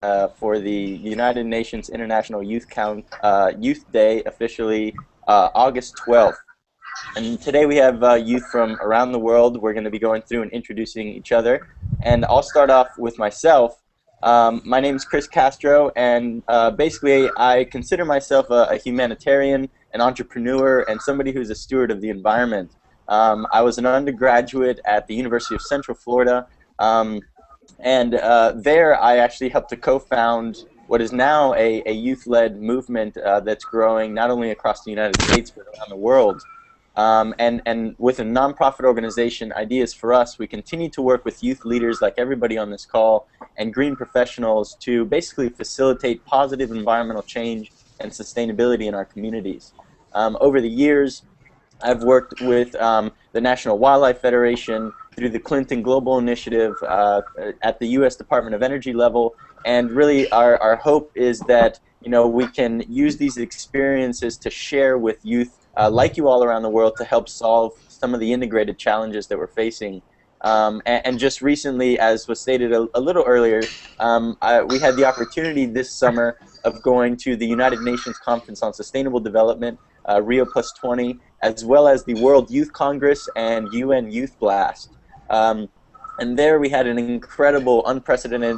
for the United Nations International Youth Day, officially August 12th. And today we have youth from around the world. We're going to be going through and introducing each other. And I'll start off with myself. My name is Castro, and basically I consider myself a humanitarian, an entrepreneur, and somebody who's a steward of the environment. I was an undergraduate at the University of Central Florida, and there I actually helped to co-found what is now a youth-led movement that's growing not only across the United States but around the world. And with a nonprofit organization, Ideas for Us, we continue to work with youth leaders like everybody on this call and green professionals to basically facilitate positive environmental change and sustainability in our communities. Over the years, I've worked with the National Wildlife Federation through the Clinton Global Initiative at the U.S. Department of Energy level, and really our hope is that we can use these experiences to share with youth like you all around the world to help solve some of the integrated challenges that we're facing. And just recently, as was stated a little earlier, we had the opportunity this summer of going to the United Nations Conference on Sustainable Development, Rio Plus 20, as well as the World Youth Congress and UN Youth Blast. And there we had an incredible, unprecedented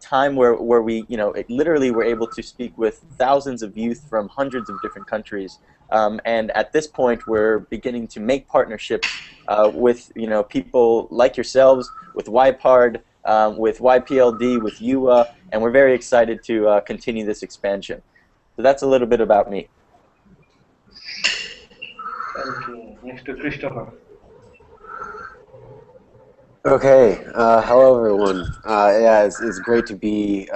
time where we, literally were able to speak with thousands of youth from hundreds of different countries. And at this point, we're beginning to make partnerships with, people like yourselves, with YPARD, with YPLD, with YUWA, and we're very excited to continue this expansion. So that's a little bit about me. Thank you. Next to Christopher. Okay, hello everyone. Yeah, it's great to be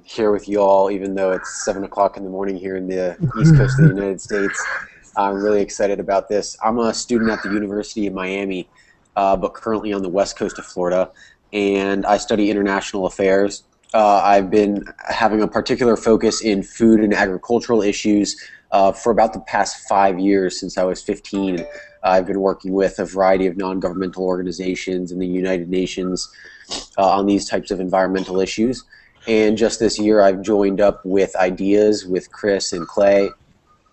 here with you all, even though it's 7 o'clock in the morning here in the East Coast of the United States. I'm really excited about this. I'm a student at the University of Miami, but currently on the west coast of Florida, and I study international affairs. I've been having a particular focus in food and agricultural issues for about the past 5 years since I was 15. I've been working with a variety of non-governmental organizations in the United Nations on these types of environmental issues. And just this year I've joined up with Ideas with Chris and Clay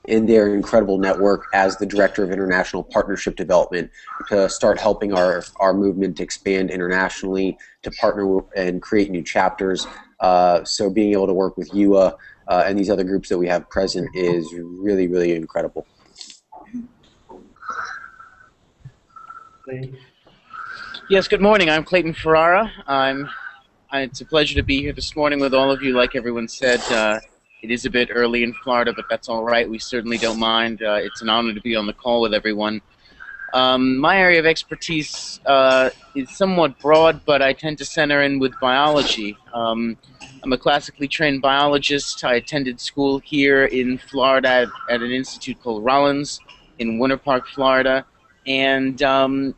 in their incredible network as the Director of International Partnership Development to start helping our movement expand internationally, to partner and create new chapters. So being able to work with YUWA and these other groups that we have present is really, really incredible. Yes, good morning. I'm Clayton Ferarra. It's a pleasure to be here this morning with all of you. Like everyone said, it is a bit early in Florida, but that's all right. We certainly don't mind. It's an honor to be on the call with everyone. My area of expertise is somewhat broad, but I tend to center in with biology. I'm a classically trained biologist. I attended school here in Florida at an institute called Rollins in Winter Park, Florida, and am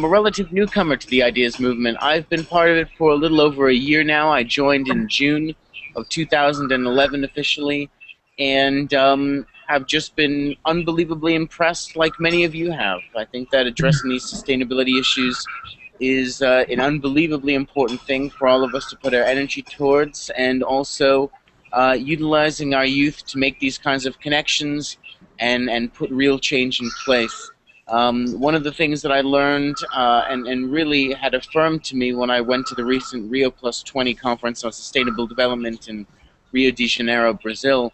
a relative newcomer to the Ideas movement. I've been part of it for a little over a year now. I joined in June of 2011 officially, and have just been unbelievably impressed like many of you have. I think that addressing these sustainability issues is an unbelievably important thing for all of us to put our energy towards, and also utilizing our youth to make these kinds of connections and put real change in place. One of the things that I learned and really had affirmed to me when I went to the recent Rio Plus 20 conference on sustainable development in Rio de Janeiro, Brazil,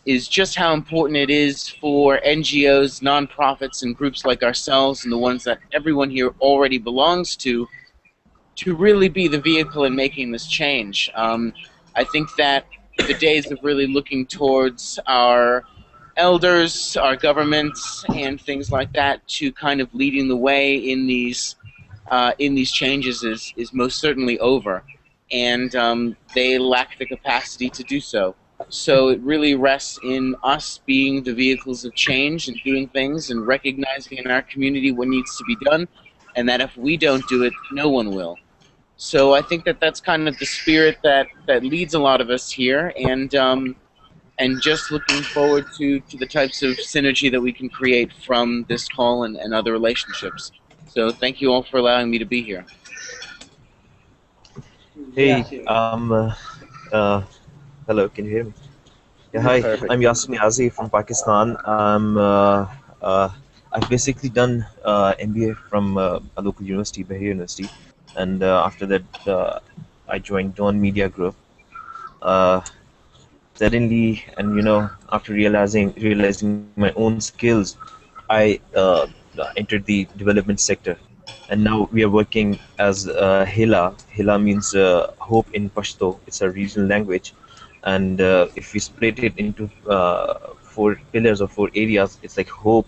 is just how important it is for NGOs, nonprofits, and groups like ourselves and the ones that everyone here already belongs to really be the vehicle in making this change. I think that the days of really looking towards our elders, our governments, and things like that to kind of leading the way in these changes is most certainly over, and they lack the capacity to do so. So it really rests in us being the vehicles of change and doing things and recognizing in our community what needs to be done, and that if we don't do it, no one will. So I think that that's kind of the spirit that leads a lot of us here, and just looking forward to the types of synergy that we can create from this call and other relationships. So thank you all for allowing me to be here. Hey, Hello, can you hear me? Yeah, hi. Perfect. I'm Yasir Niazi from Pakistan. I've basically done MBA from a local university, Bahir University, and after that, I joined Dawn Media Group. Uh, Suddenly, and after realizing my own skills, I entered the development sector, and now we are working as Hila. Hila means hope in Pashto. It's a regional language, and if we split it into four pillars or four areas, it's like hope,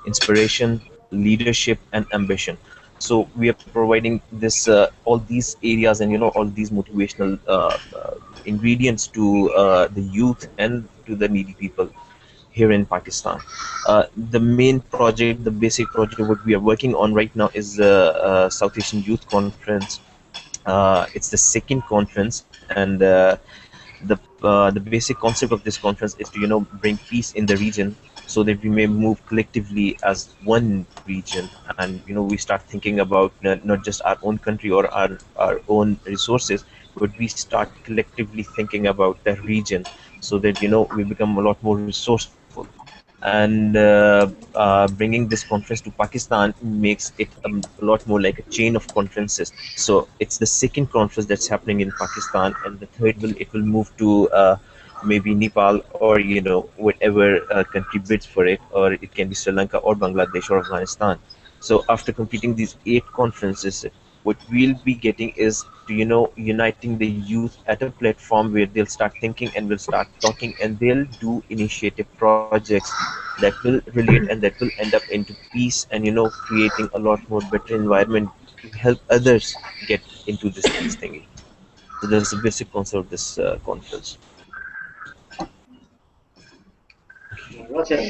inspiration, leadership, and ambition. So we are providing this all these areas and all these motivational ingredients to the youth and to the needy people here in Pakistan. The main project, the basic project, what we are working on right now is the South Asian Youth Conference. It's the second conference, and the basic concept of this conference is to bring peace in the region, so that we may move collectively as one region, and we start thinking about not just our own country or our own resources, but we start collectively thinking about the region, so that we become a lot more resourceful. And bringing this conference to Pakistan makes it a lot more like a chain of conferences. So it's the second conference that's happening in Pakistan, and the third will move to maybe Nepal, or whatever country bids for it, or it can be Sri Lanka or Bangladesh or Afghanistan. So after completing these 8 conferences, what we'll be getting is to uniting the youth at a platform where they'll start thinking and will start talking, and they'll do initiative projects that will relate and that will end up into peace, and creating a lot more better environment to help others get into this peace thingy. So that's the basic concept of this conference. Roger.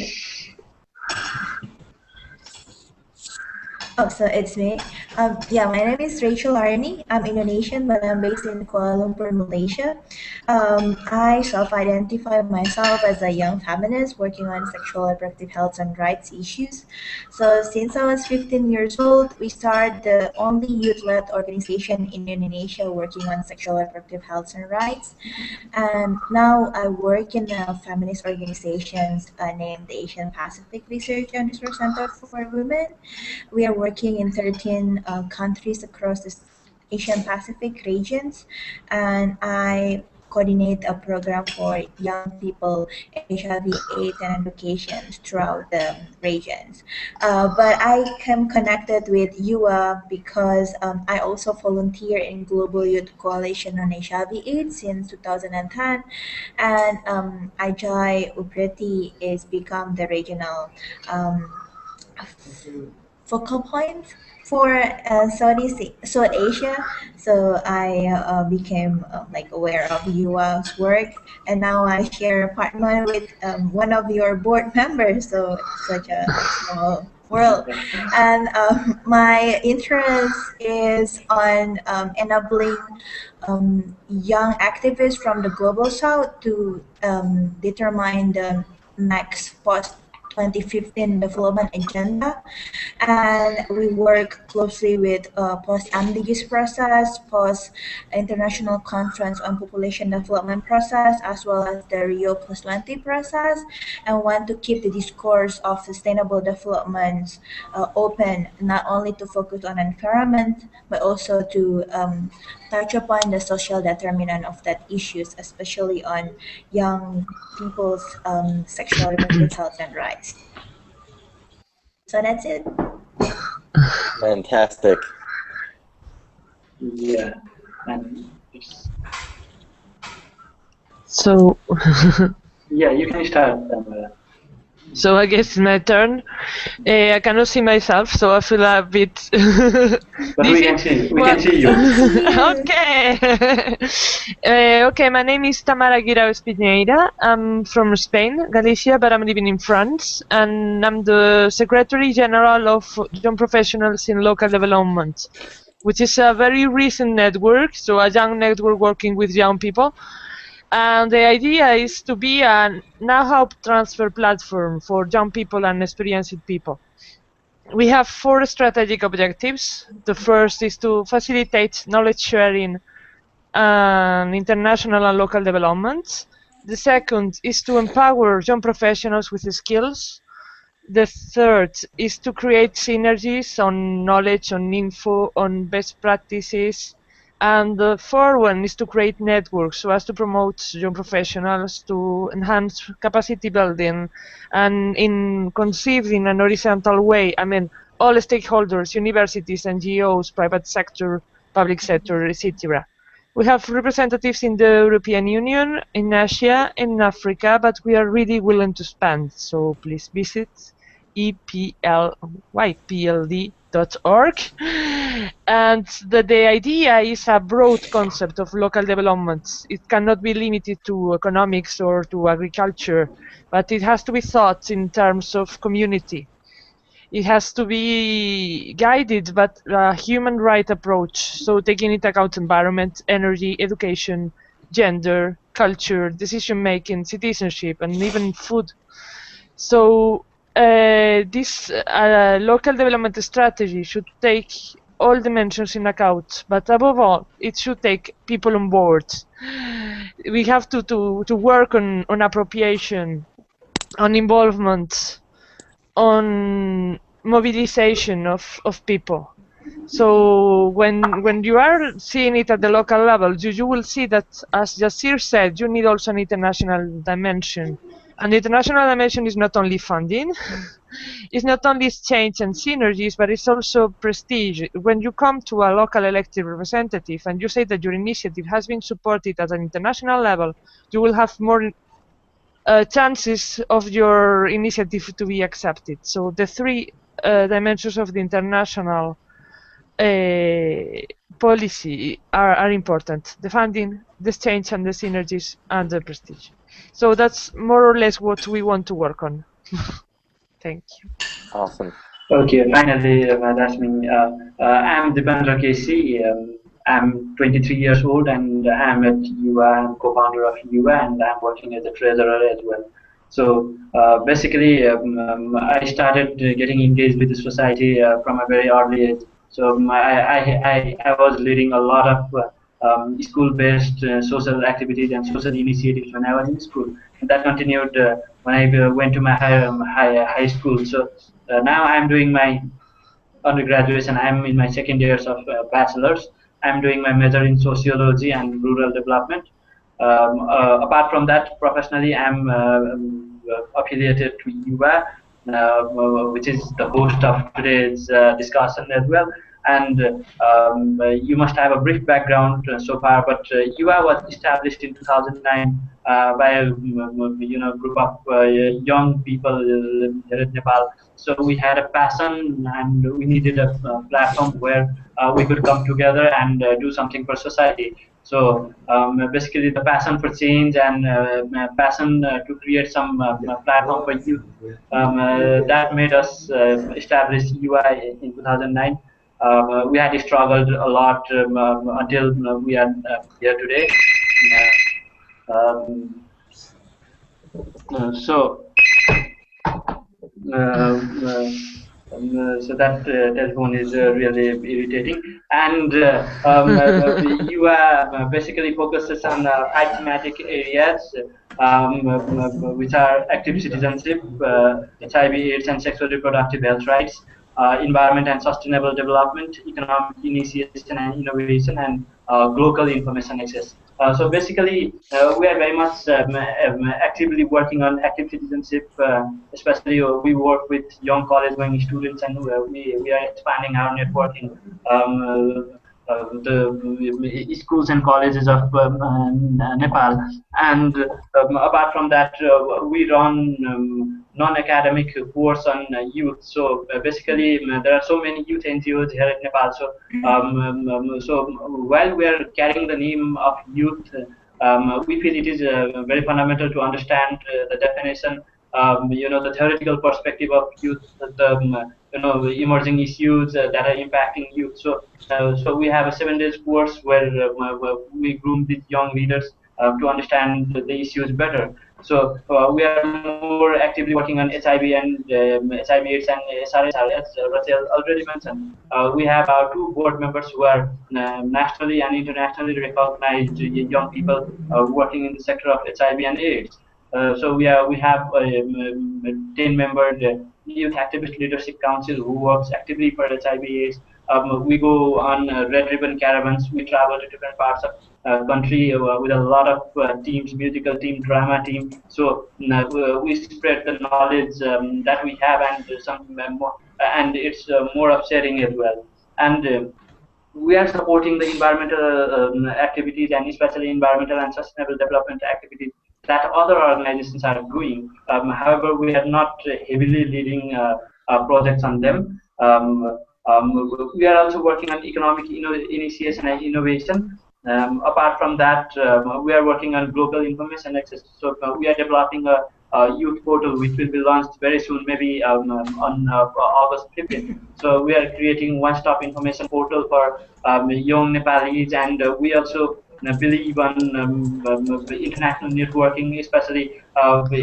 Oh, so it's me. Yeah, my name is Rachel Arinii. I'm Indonesian, but I'm based in Kuala Lumpur, Malaysia. I self-identify myself as a young feminist working on sexual and reproductive health and rights issues. So since I was 15 years old, we started the only youth-led organization in Indonesia working on sexual and reproductive health and rights. And now I work in a feminist organization named the Asian Pacific Research and Resource Center for Women. We are working in 13 countries across the Asian Pacific regions, and I coordinate a program for young people HIV/AIDS and education throughout the regions. But I am connected with YUWA because I also volunteer in Global Youth Coalition on HIV/AIDS since 2010, and Ajay Upreti is become the regional focal point for South Asia. So I became like aware of YUWA's work, and now I share apartment with one of your board members. So it's such a small world. And my interest is on enabling young activists from the global south to determine the next post 2015 development agenda, and we work closely with post-ambiguous process, post-international conference on population development process, as well as the Rio +20 process, and want to keep the discourse of sustainable development open, not only to focus on environment, but also to touch upon the social determinant of that issues, especially on young people's sexual and reproductive health and rights. So that's it. Fantastic. Yeah. And So, yeah, you can start, Tamara. so I guess it's my turn. I cannot see myself, so I feel a bit. But we can see. We can see you. Okay. Okay, my name is Tamara Guirao-Espiñeira. I'm from Spain, Galicia, but I'm living in France, and I'm the Secretary General of Young Professionals in Local Development, which is a very recent network, so a young network working with young people. And the idea is to be a know-how transfer platform for young people and experienced people. We have 4 strategic objectives. The first is to facilitate knowledge sharing and international and local development. The second is to empower young professionals with skills. The third is to create synergies on knowledge, on info, on best practices. And the fourth one is to create networks so as to promote young professionals, to enhance capacity building, and in conceived in an horizontal way. I mean, all stakeholders, universities, NGOs, private sector, public sector, etc. We have representatives in the European Union, in Asia, in Africa, but we are really willing to expand. So please visit eplypld.org. And the idea is a broad concept of local development. It cannot be limited to economics or to agriculture, but it has to be thought in terms of community. It has to be guided by a human right approach, so taking into account environment, energy, education, gender, culture, decision making, citizenship, and even food. So this local development strategy should take all dimensions in account, but above all, it should take people on board. We have to work on appropriation, on involvement, on mobilization of people. So when you are seeing it at the local level, you will see that, as Yasir said, you need also an international dimension. And the international dimension is not only funding, it's not only exchange and synergies, but it's also prestige. When you come to a local elected representative and you say that your initiative has been supported at an international level, you will have more chances of your initiative to be accepted. So the three dimensions of the international policy are important: the funding, the exchange, and the synergies, and the prestige. So that's more or less what we want to work on. Thank you. Awesome. Okay, finally, that's me. I'm Dipendra K.C. I'm 23 years old and I'm at YUWA. I'm co-founder of YUWA and I'm working as a treasurer as well. So basically, I started getting engaged with the society from a very early age. So I was leading a lot of school-based social activities and social initiatives when I was in school. And that continued when I went to my high school. So now I'm doing my undergraduate and I'm in my second years of bachelor's. I'm doing my major in sociology and rural development. Apart from that, professionally, I'm affiliated to YUWA, which is the host of today's discussion as well. And you must have a brief background so far, but YUWA was established in 2009 by a group of young people here in Nepal. So we had a passion and we needed a platform where we could come together and do something for society. So basically the passion for change and passion to create some platform for youth, that made us establish YUWA in 2009. We had struggled a lot until we are here today. So that telephone is really irritating. And YUWA basically focuses on 5 thematic areas, which are active citizenship, HIV/AIDS and sexual reproductive health rights, environment and sustainable development, economic initiation and innovation, and global information access. So basically, we are very much actively working on active citizenship, especially we work with young college-going students, and we are expanding our networking. The schools and colleges of Nepal, and apart from that, we run non-academic course on youth. So basically, there are so many youth NGOs here in Nepal. So so while we are carrying the name of youth, we feel it is very fundamental to understand the definition, the theoretical perspective of youth, the emerging issues that are impacting youth. So so we have a 7-day course where we groom these young leaders to understand the issues better. So we are more actively working on HIV and HIV/AIDS and SRS, as Rachel already mentioned. We have our two board members who are nationally and internationally recognized young people working in the sector of HIV and AIDS. So we have a 10-member Youth Activist Leadership Council who works actively for HIV/AIDS. We go on Red Ribbon caravans. We travel to different parts of country with a lot of teams, musical team, drama team. So we spread the knowledge that we have, and some more, and it's more of sharing as well. And we are supporting the environmental activities, and especially environmental and sustainable development activities that other organizations are doing. However, we are not heavily leading projects on them. We are also working on economic initiation and innovation. Apart from that, we are working on global information access. So we are developing a youth portal which will be launched very soon, maybe on August 15th. So we are creating one-stop information portal for young Nepalis, and we also believe on international networking, especially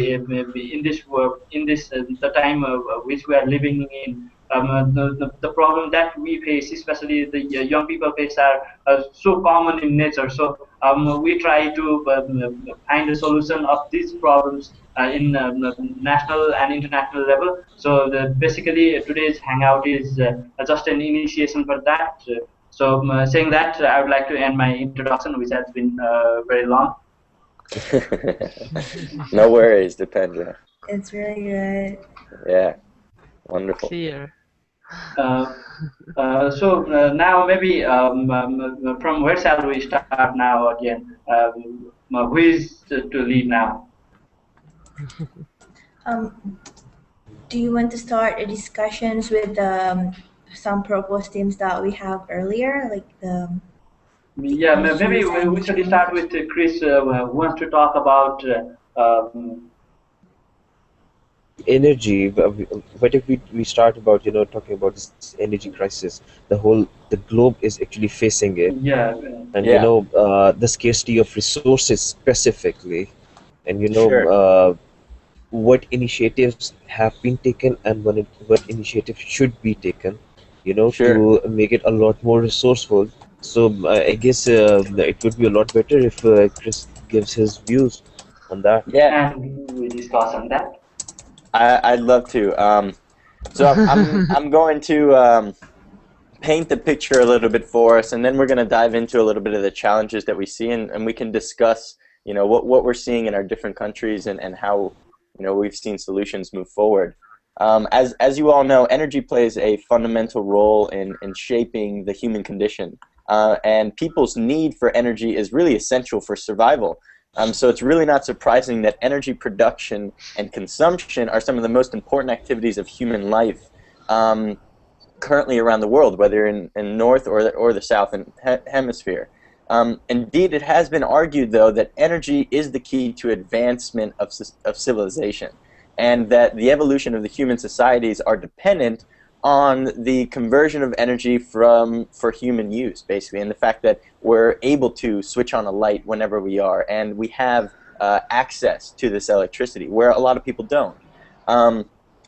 in this the time which we are living in. The problem that we face, especially the young people face, are so common in nature. So we try to find a solution of these problems in national and international level. So basically today's hangout is just an initiation for that. So saying that, I would like to end my introduction, which has been very long. No worries, Dipendra. It's really good. Yeah, wonderful. Clear. So now maybe from where shall we start now again? Who is to lead now? Do you want to start a discussions with some proposed themes that we have earlier, like the? Yeah, maybe we should start with Chris, who wants to talk about energy. What if we start about talking about this energy crisis? The globe is actually facing it. Yeah. And Yeah. the scarcity of resources specifically, and Sure. what initiatives have been taken and what initiatives should be taken, Sure. to make it a lot more resourceful. So I guess it would be a lot better if Chris gives his views on that. Yeah, And we discuss on that. I'd love to. So I'm going to paint the picture a little bit for us, and then we're going to dive into a little bit of the challenges that we see, and we can discuss, what we're seeing in our different countries and how, we've seen solutions move forward. As you all know, energy plays a fundamental role in shaping the human condition, and people's need for energy is really essential for survival. So it's really not surprising that energy production and consumption are some of the most important activities of human life currently around the world, whether in North or the South Hemisphere. Indeed, it has been argued, though, that energy is the key to advancement of civilization, and that the evolution of the human societies are dependent on the conversion of energy for human use, basically, and the fact that we're able to switch on a light whenever we are, and we have access to this electricity, where a lot of people don't.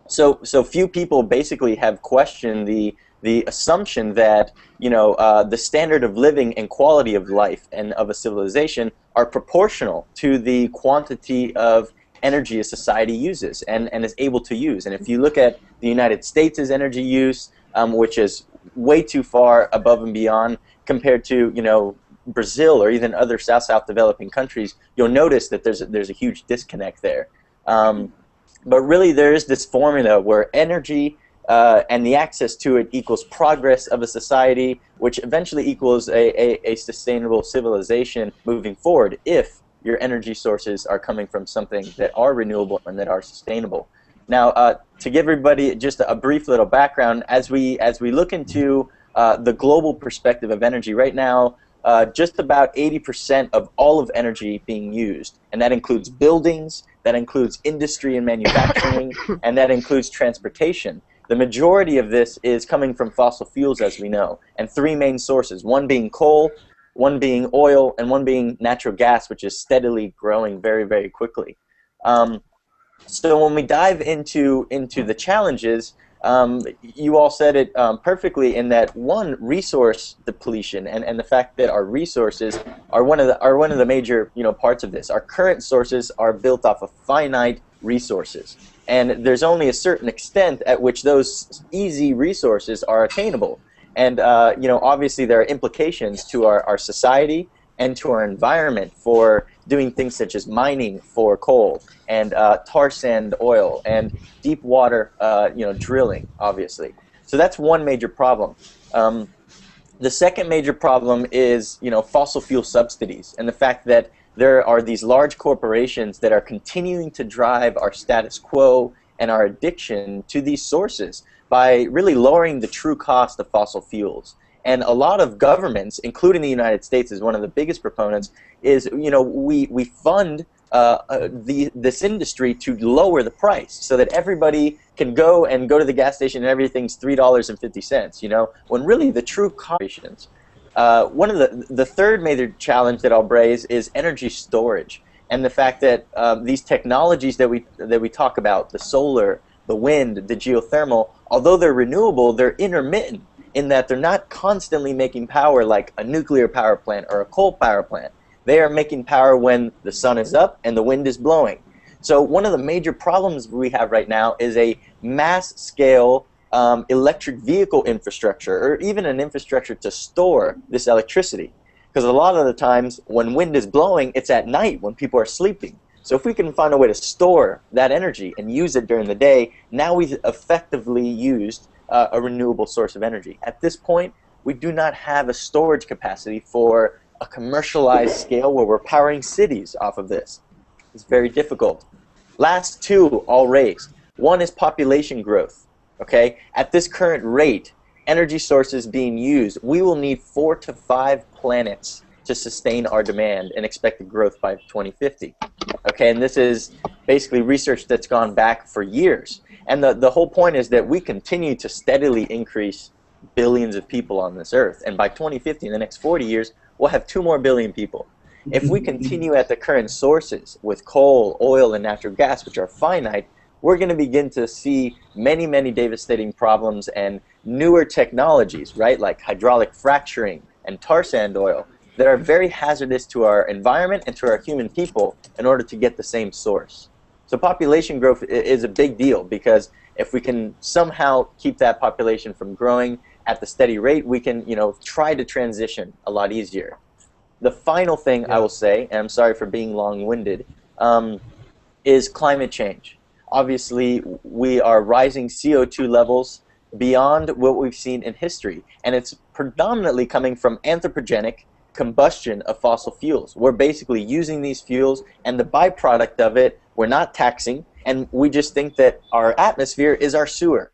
So few people basically have questioned the assumption that the standard of living and quality of life and of a civilization are proportional to the quantity of energy a society uses and is able to use. And if you look at the United States' energy use, which is way too far above and beyond compared to Brazil or even other South developing countries, you'll notice that there's a huge disconnect there. But really, there is this formula where energy and the access to it equals progress of a society, which eventually equals a sustainable civilization moving forward if your energy sources are coming from something that are renewable and that are sustainable. Now, to give everybody just a brief little background, as we look into the global perspective of energy right now, just about 80% of all of energy being used, and that includes buildings, that includes industry and manufacturing, and that includes transportation. The majority of this is coming from fossil fuels, as we know, and three main sources, one being coal, one being oil, and one being natural gas, which is steadily growing very, very quickly. So when we dive into the challenges, you all said it perfectly in that one, resource depletion, and the fact that our resources are one of the major parts of this. Our current sources are built off of finite resources, and there's only a certain extent at which those easy resources are attainable. And obviously there are implications to our society and to our environment for doing things such as mining for coal and tar sand oil and deep water drilling, obviously. So that's one major problem. The second major problem is fossil fuel subsidies and the fact that there are these large corporations that are continuing to drive our status quo and our addiction to these sources by really lowering the true cost of fossil fuels. And a lot of governments, including the United States, is one of the biggest proponents, is we fund this industry to lower the price so that everybody can go to the gas station and everything's $3.50, when really the true corporations. One of the third major challenge that I'll raise is energy storage, and the fact that these technologies that we talk about, the solar, the wind, the geothermal, although they're renewable, they're intermittent in that they're not constantly making power like a nuclear power plant or a coal power plant. They are making power when the sun is up and the wind is blowing. So one of the major problems we have right now is a mass-scale electric vehicle infrastructure, or even an infrastructure to store this electricity. Because a lot of the times when wind is blowing, it's at night when people are sleeping. So if we can find a way to store that energy and use it during the day, now we've effectively used a renewable source of energy. At this point, we do not have a storage capacity for a commercialized scale where we're powering cities off of this. It's very difficult. Last two, all raised. One is population growth. Okay, at this current rate, energy sources being used, we will need 4 to 5 planets to sustain our demand and expected growth by 2050. Okay, and this is basically research that's gone back for years. And the whole point is that we continue to steadily increase billions of people on this earth. And by 2050, in the next 40 years, we'll have 2 more billion people. If we continue at the current sources with coal, oil, and natural gas, which are finite, we're going to begin to see many, many devastating problems and newer technologies, right, like hydraulic fracturing and tar sand oil, that are very hazardous to our environment and to our human people in order to get the same source. So population growth is a big deal, because if we can somehow keep that population from growing at the steady rate, we can try to transition a lot easier. The final thing I will say, and I'm sorry for being long-winded, is climate change. Obviously, we are rising CO2 levels beyond what we've seen in history, and it's predominantly coming from anthropogenic combustion of fossil fuels. We're basically using these fuels, and the byproduct of it, we're not taxing, and we just think that our atmosphere is our sewer.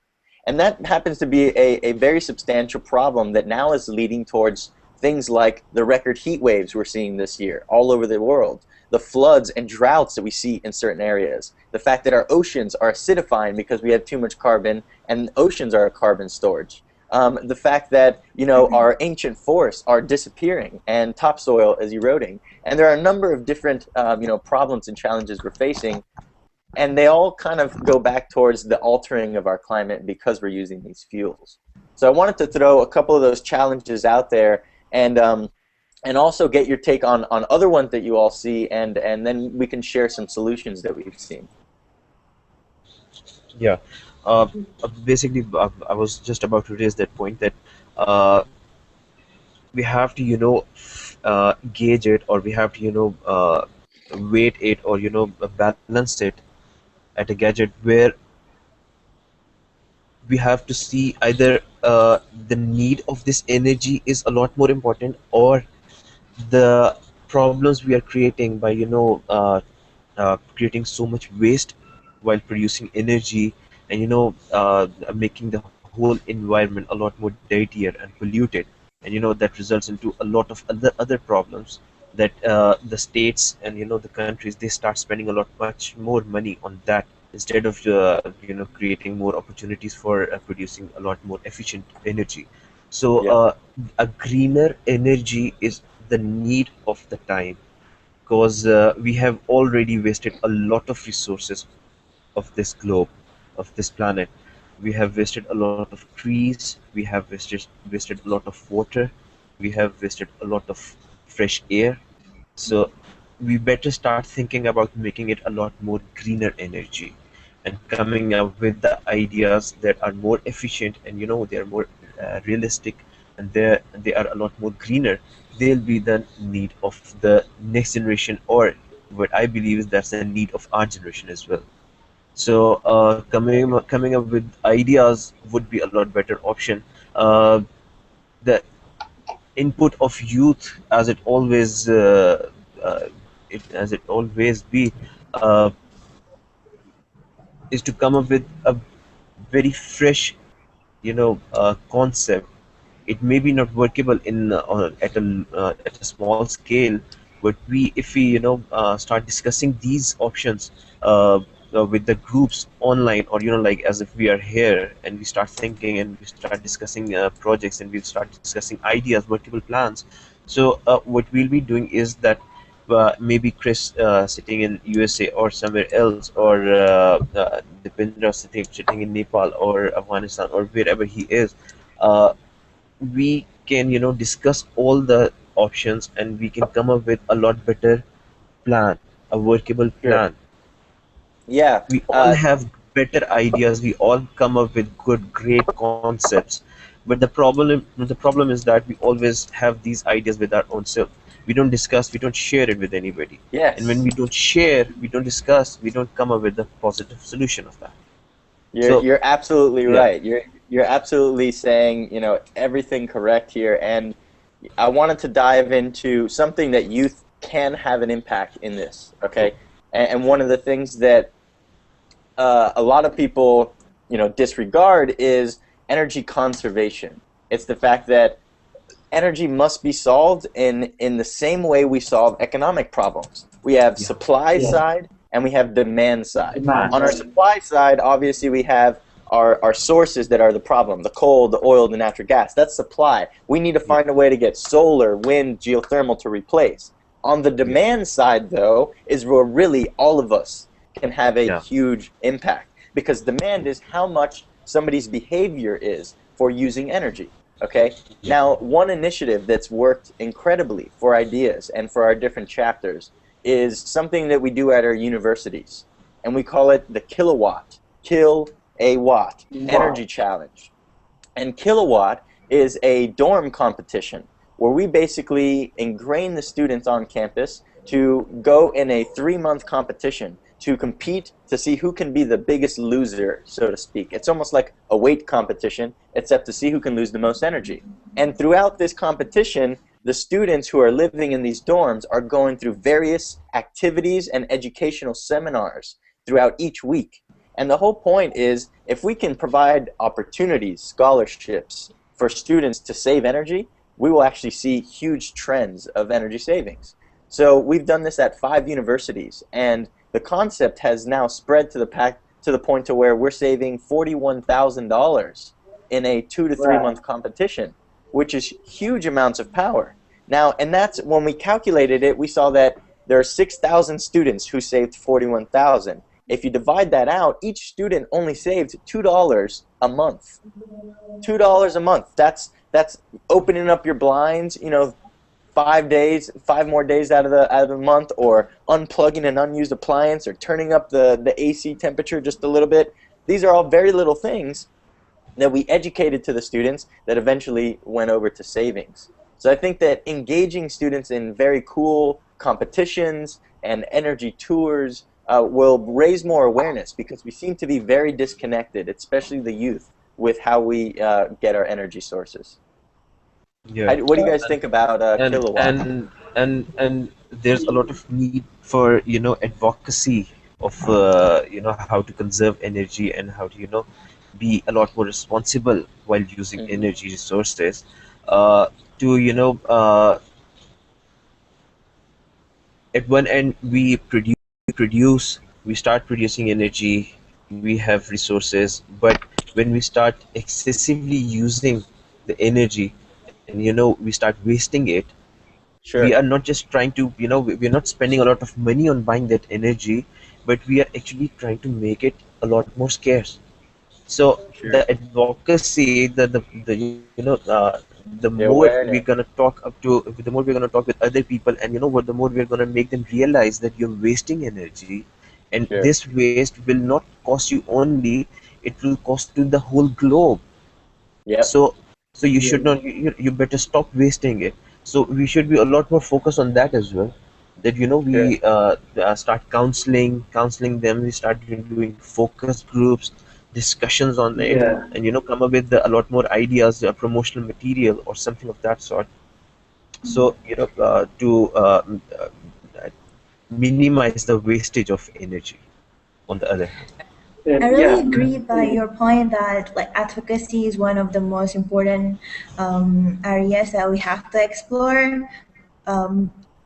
And that happens to be a very substantial problem that now is leading towards things like the record heat waves we're seeing this year all over the world, the floods and droughts that we see in certain areas, the fact that our oceans are acidifying because we have too much carbon, and oceans are a carbon storage. The fact that our ancient forests are disappearing and topsoil is eroding, and there are a number of different problems and challenges we're facing, and they all kind of go back towards the altering of our climate because we're using these fuels. So I wanted to throw a couple of those challenges out there, and also get your take on other ones that you all see, and then we can share some solutions that we've seen. Yeah. Basically, I was just about to raise that point that we have to, gauge it, or we have to, weight it, or balance it at a gadget where we have to see either the need of this energy is a lot more important, or the problems we are creating by creating so much waste while producing energy, and making the whole environment a lot more dirtier and polluted, and that results into a lot of other problems that the states and the countries, they start spending a lot much more money on that instead of creating more opportunities for producing a lot more efficient energy. So a greener energy is the need of the time. because we have already wasted a lot of resources of this globe, of this planet. We have wasted a lot of trees, we have wasted a lot of water, we have wasted a lot of fresh air. So we better start thinking about making it a lot more greener energy and coming up with the ideas that are more efficient, and they are more realistic, and they are a lot more greener. They'll be the need of the next generation, or what I believe is that's the need of our generation as well. So coming up with ideas would be a lot better option. The input of youth, as it always as it always be, uh, is to come up with a very fresh, concept. It may be not workable in at a small scale, but if we start discussing these options with the groups online, or like as if we are here, and we start thinking and we start discussing projects, and we start discussing ideas, multiple plans. So what we'll be doing is that maybe Chris sitting in USA or somewhere else, or Dipendra sitting in Nepal or Afghanistan or wherever he is, uh, we can discuss all the options, and we can come up with a lot better plan, a workable Sure. plan. Yeah. We all have better ideas, we all come up with great concepts, but the problem is that we always have these ideas with our own self. We don't discuss, we don't share it with anybody. Yes. And when we don't share, we don't discuss, we don't come up with a positive solution of that. You're absolutely yeah. right. You're absolutely saying, everything correct here. And I wanted to dive into something that youth can have an impact in this, okay? And one of the things that a lot of people, disregard is energy conservation. It's the fact that energy must be solved in the same way we solve economic problems. We have supply side and we have demand side. On our supply side, obviously we have our sources that are the problem: the coal, the oil, the natural gas. That's supply. We need to find a way to get solar, wind, geothermal to replace. On the demand side, though, is where really all of us can have a huge impact, because demand is how much somebody's behavior is for using energy. Okay? Now, one initiative that's worked incredibly for ideas and for our different chapters is something that we do at our universities, and we call it the Kilowatt, Kill a Watt Energy Challenge. And Kilowatt is a dorm competition where we basically ingrain the students on campus to go in a 3-month competition to compete to see who can be the biggest loser, so to speak. It's almost like a weight competition, except to see who can lose the most energy. And throughout this competition, the students who are living in these dorms are going through various activities and educational seminars throughout each week. And the whole point is, if we can provide opportunities, scholarships for students to save energy, we will actually see huge trends of energy savings. So we've done this at 5 universities, and the concept has now spread to the point to where we're saving $41,000 in a 2 to 3 month competition, which is huge amounts of power. Now, and that's when we calculated it, we saw that there are 6,000 students who saved $41,000. If you divide that out, each student only saved $2 a month. $2 a month. That's opening up your blinds, 5 more days out of the month, or unplugging an unused appliance, or turning up the AC temperature just a little bit. These are all very little things that we educated to the students that eventually went over to savings. So I think that engaging students in very cool competitions and energy tours will raise more awareness, because we seem to be very disconnected, especially the youth, with how we get our energy sources. Yeah. What do you guys think about Kilowatt? And there's a lot of need for advocacy of how to conserve energy, and how to be a lot more responsible while using energy resources. At one end we start producing energy, we have resources, but when we start excessively using the energy, and we start wasting it, Sure. We are not just trying to, we're not spending a lot of money on buying that energy, but we are actually trying to make it a lot more scarce. So Sure. the advocacy, the more we're gonna awareness. the more we're gonna talk with other people, and the more we're gonna make them realize that you're wasting energy, and Sure. this waste will not cost you only; it will cost to the whole globe. Yep. So you should not, you better stop wasting it. So we should be a lot more focused on that as well. That we start counseling them. We start doing focus groups, discussions on it, Yeah. and come up with a lot more ideas, promotional material or something of that sort. So to minimize the wastage of energy. On the other hand. I really Yeah. agree by your point that like advocacy is one of the most important areas that we have to explore.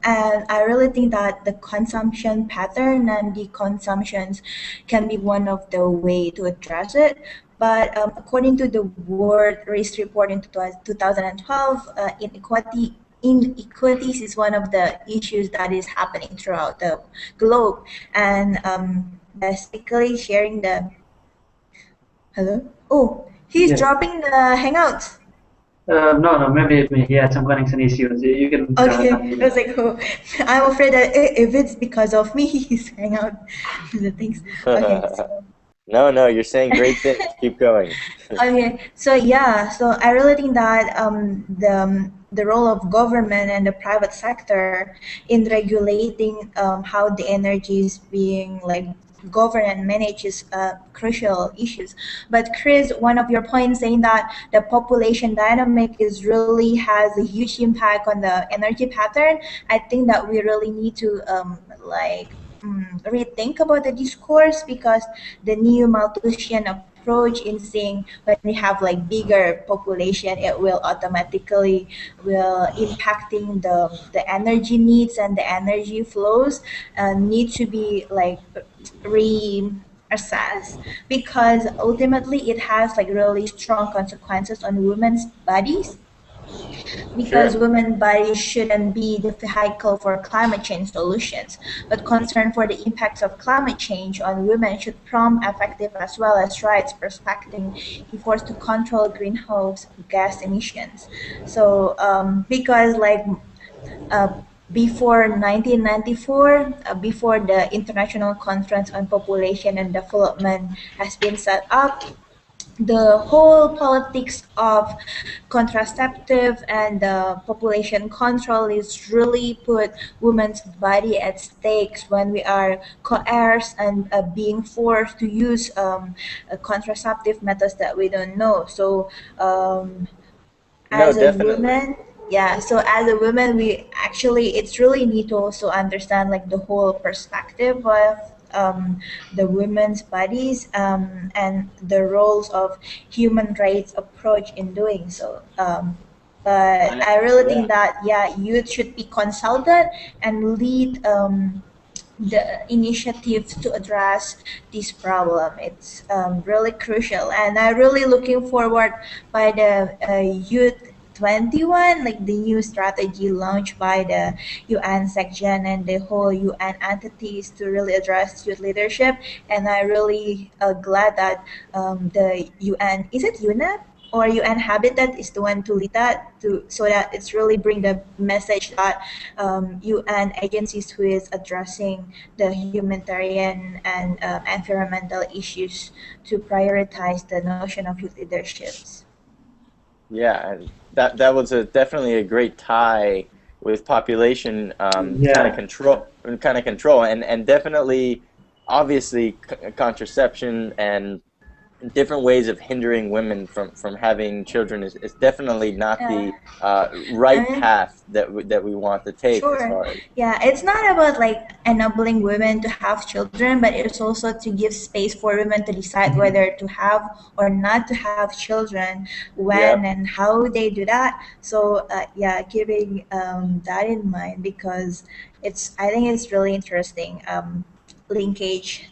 And I really think that the consumption pattern and the consumptions can be one of the way to address it. But according to the World Race Report in 2012, inequalities is one of the issues that is happening throughout the globe. And basically sharing the hello. Oh, he's Yes. dropping the Hangouts. No, maybe he had some connection issues. You can Okay, continue. I was like, oh, I'm afraid that if it's because of me, he's hang out the things. Okay, so, No, you're saying great things. Keep going. okay, so yeah, so I really think that the role of government and the private sector in regulating how the energy is being like governed and managed is crucial issues. But Chris, one of your points saying that the population dynamic is really has a huge impact on the energy pattern. I think that we really need to rethink about the discourse because the new Malthusian approach in saying when we have like bigger population, it will automatically will impacting the energy needs and the energy flows need to be like reassessed because ultimately it has like really strong consequences on women's bodies because Sure. women's bodies shouldn't be the vehicle for climate change solutions, but concern for the impacts of climate change on women should prompt effective as well as rights perspective efforts to control greenhouse gas emissions. So because like uh, before 1994, before the International Conference on Population and Development has been set up, the whole politics of contraceptive and population control is really put women's body at stakes when we are coerced and being forced to use contraceptive methods that we don't know. So No, as a definitely. woman, yeah, so as a woman we actually it's really need to also understand like the whole perspective of the women's bodies and the roles of human rights approach in doing so but I really Yeah. think that yeah youth should be consulted and lead the initiatives to address this problem. It's really crucial, and I'm really looking forward by the Youth 21, like the new strategy launched by the UN section and the whole UN entities to really address youth leadership. And I really glad that the UN is it UNEP or UN Habitat is the one to lead that to so that it's really bring the message that UN agencies who is addressing the humanitarian and environmental issues to prioritize the notion of youth leaderships. Yeah, and that was definitely a great tie with population Yeah. kind of control, and definitely, obviously, contraception and different ways of hindering women from having children is definitely not the I right mean, path that we want to take as sure. far as. Yeah, it's not about like enabling women to have children, but it's also to give space for women to decide whether to have or not to have children, when Yep. and how they do that. So yeah, keeping that in mind because I think it's really interesting linkage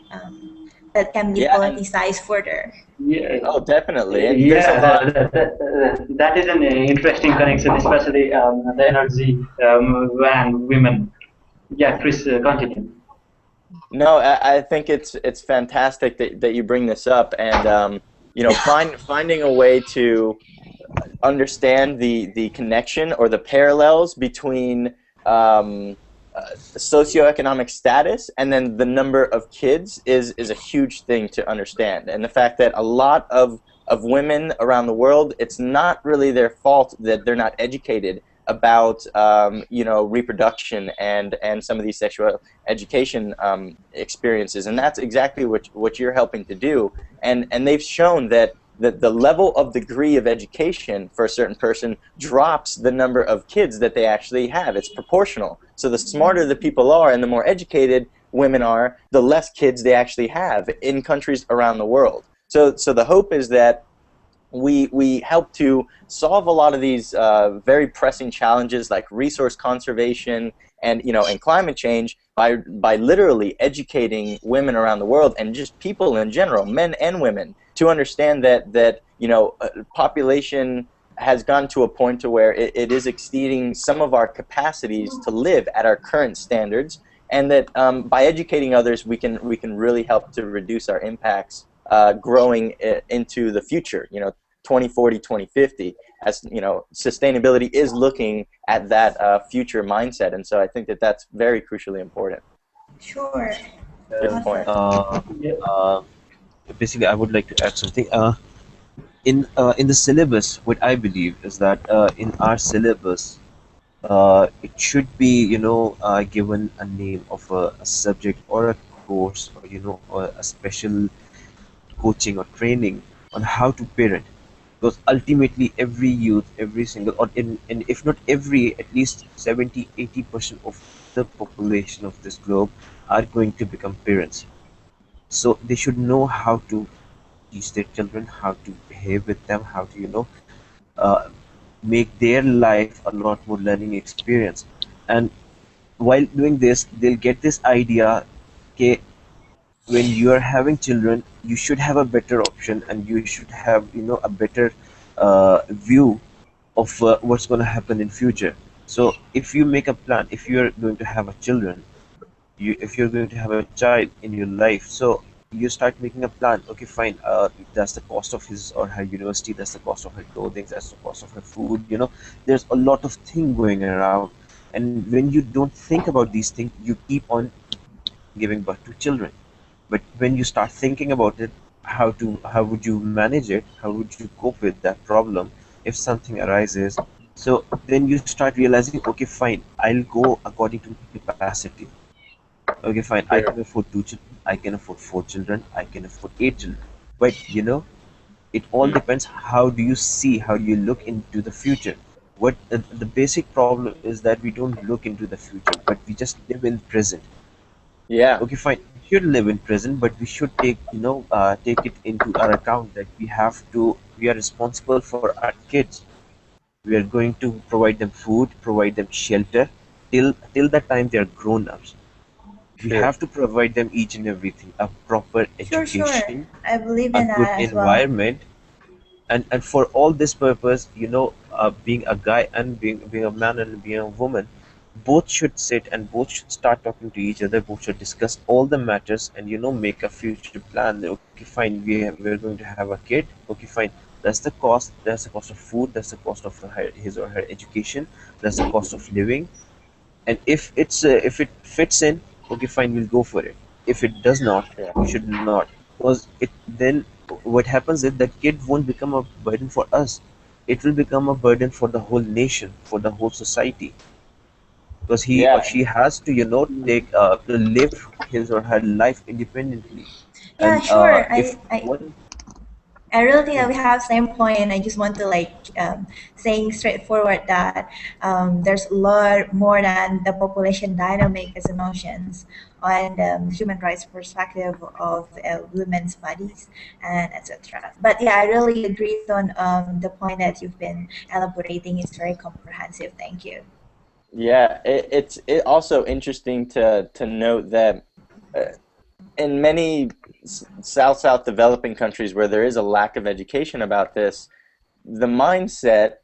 that can be politicized further. Yeah. Oh, definitely. And That is an interesting connection, especially the energy and women. Yeah, Chris, continue. No, I think it's fantastic that you bring this up, and you know, finding a way to understand the connection or the parallels between socioeconomic status and then the number of kids is a huge thing to understand. And the fact that a lot of women around the world, it's not really their fault that they're not educated about you know, reproduction and some of these sexual education experiences, and that's exactly what you're helping to do. And they've shown that the level of degree of education for a certain person drops the number of kids that they actually have. It's proportional. So the smarter the people are and the more educated women are, the less kids they actually have in countries around the world. So the hope is that we help to solve a lot of these very pressing challenges like resource conservation and, you know, and climate change by literally educating women around the world and just people in general, men and women, to understand that you know, population has gone to a point to where it is exceeding some of our capacities to live at our current standards, and that by educating others we can really help to reduce our impacts growing into the future, you know, 2040, 2050, as you know, sustainability is looking at that future mindset, and so I think that that's very crucially important. Sure. Good point. Basically, I would like to add something. In the syllabus, what I believe is that in our syllabus, it should be, you know, given a name of a subject or a course, or, you know, or a special coaching or training on how to parent, because ultimately every youth, every single, or in if not every, at least 70-80% of the population of this globe are going to become parents. So they should know how to teach their children, how to behave with them, how to, you know, uh, make their life a lot more learning experience. And while doing this, they'll get this idea, okay, when you are having children, you should have a better option, and you should have, you know, a better view of what's going to happen in future. So if you make a plan, if you're going to have a children, if you're going to have a child in your life, so you start making a plan. Okay, fine, that's the cost of his or her university, that's the cost of her clothing, that's the cost of her food, you know, there's a lot of thing going around. And when you don't think about these things, you keep on giving birth to children. But when you start thinking about it, how would you manage it, how would you cope with that problem if something arises? So then you start realizing, okay, fine, I'll go according to my capacity. Okay, fine, I can afford 2 children, I can afford 4 children, I can afford 8 children. But you know, it all depends how do you see, how do you look into the future. What the basic problem is that we don't look into the future, but we just live in present. Yeah. Okay, fine, we should live in present, but we should take, you know, take it into our account that we are responsible for our kids. We are going to provide them food, provide them shelter till the time they are grown ups. We have to provide them each and everything, a proper education, I believe a in good that as well. environment, and for all this purpose, you know, being a guy and being a man and being a woman, both should sit and both should start talking to each other, both should discuss all the matters, and, you know, make a future plan. Okay, fine, we're going to have a kid. Okay, fine, that's the cost, of food, that's the cost of his or her education, that's the cost of living. And if it fits in, okay, fine, we'll go for it. If it does not, we should not, because it then what happens is that kid won't become a burden for us, it will become a burden for the whole nation, for the whole society, because he or she has to, you know, take to live his or her life independently. Yeah, And sure. if I one I really think that we have same point. I just want to saying straightforward that there's a lot more than the population dynamic as emotions on the human rights perspective of women's bodies and etc. But yeah, I really agree on the point that you've been elaborating. It's very comprehensive. Thank you. Yeah, it's also interesting to note that in many South developing countries where there is a lack of education about this, the mindset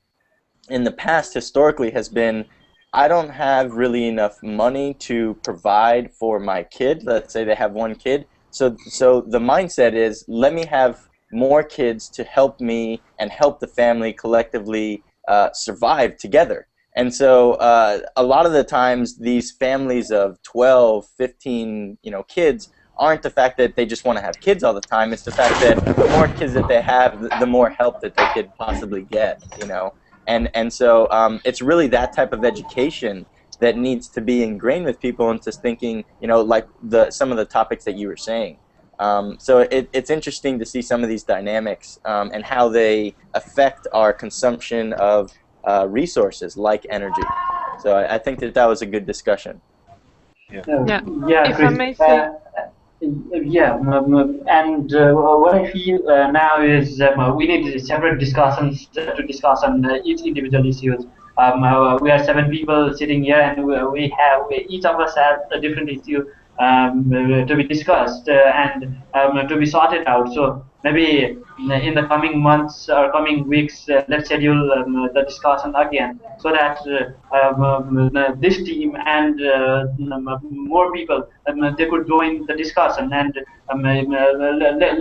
in the past historically has been, I don't have really enough money to provide for my kid. Let's say they have one kid. So the mindset is, let me have more kids to help me and help the family collectively survive together. And so a lot of the times these families of 12, 15, kids aren't the fact that they just want to have kids all the time. It's the fact that the more kids that they have, the more help that they could possibly get, And so it's really that type of education that needs to be ingrained with people into thinking, like some of the topics that you were saying. So it's interesting to see some of these dynamics and how they affect our consumption of resources like energy. So I think that was a good discussion. If I may say. And what I feel now is we need separate discussions to discuss on each individual issues. We are 7 people sitting here, and each of us have a different issue to be discussed and to be sorted out. So maybe in the coming months or coming weeks, let's schedule the discussion again, so that this team and more people they could join the discussion, and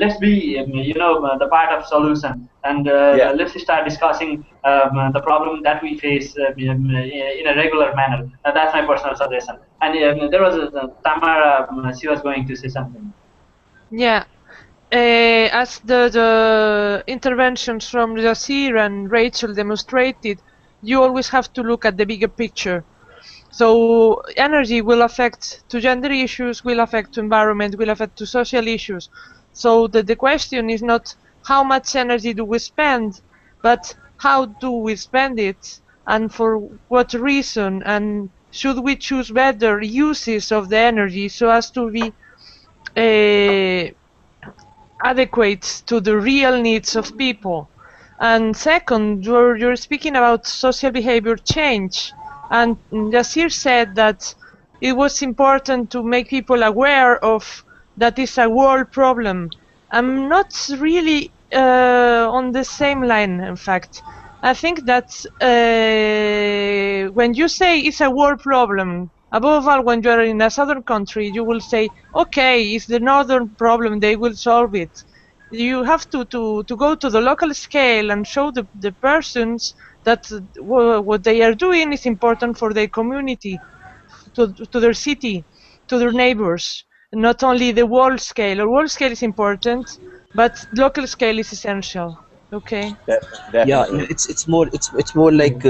let's be the part of solution, and let's start discussing the problem that we face in a regular manner. That's my personal suggestion. And there was Tamara, she was going to say something. Yeah. As the interventions from Yasir and Rachel demonstrated, you always have to look at the bigger picture. So energy will affect to gender issues, will affect to environment, will affect to social issues. So the question is not how much energy do we spend, but how do we spend it, and for what reason, and should we choose better uses of the energy so as to be adequate to the real needs of people. And second, you're speaking about social behavior change, and Yasir said that it was important to make people aware of that it's a world problem. I'm not really on the same line, in fact. I think that when you say it's a world problem, above all, when you're in a southern country, you will say, okay, it's the northern problem, they will solve it. You have to go to the local scale and show the persons that what they are doing is important for their community, to their city, to their neighbors. Not only the world scale. The world scale is important, but local scale is essential. Okay. Yeah, it's more like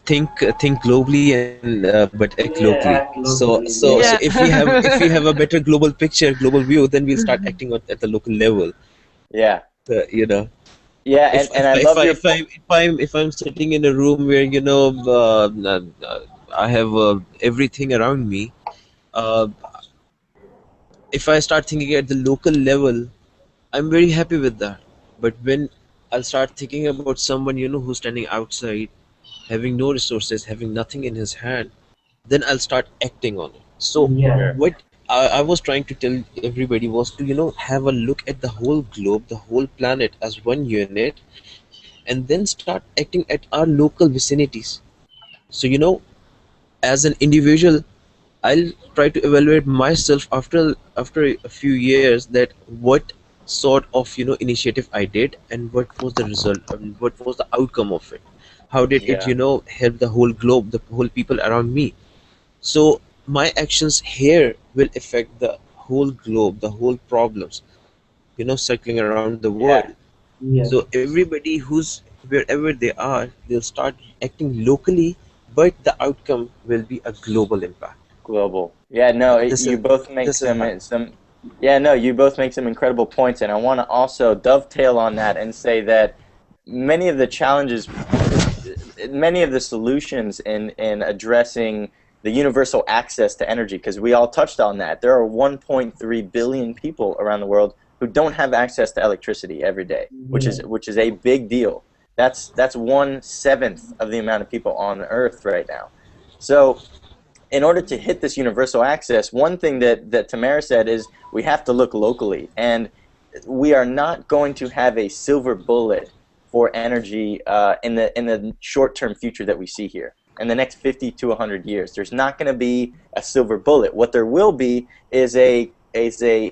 think globally and but act locally. So if we have a better global picture, global view, then we'll start acting at the local level. Yeah. Yeah, if I'm sitting in a room where I have everything around me, if I start thinking at the local level, I'm very happy with that. But when I'll start thinking about someone who's standing outside, having no resources, having nothing in his hand, then I'll start acting on it. So what I was trying to tell everybody was to have a look at the whole globe, the whole planet as one unit, and then start acting at our local vicinities. So as an individual, I'll try to evaluate myself after a few years, that what sort of initiative I did, and what was the result, and what was the outcome of it. How did it help the whole globe, the whole people around me? So my actions here will affect the whole globe, the whole problems circling around the world. So everybody who's wherever they are, they'll start acting locally, but the outcome will be a global impact. Global. Yeah, no, you both make some incredible points, and I want to also dovetail on that and say that many of the challenges, many of the solutions in addressing the universal access to energy, because we all touched on that. There are 1.3 billion people around the world who don't have access to electricity every day, which is a big deal. That's 1/7 of the amount of people on Earth right now. So in order to hit this universal access, one thing that Tamara said is we have to look locally, and we are not going to have a silver bullet for energy in the short-term future that we see here. In the next 50 to 100 years, there's not going to be a silver bullet. What there will be is a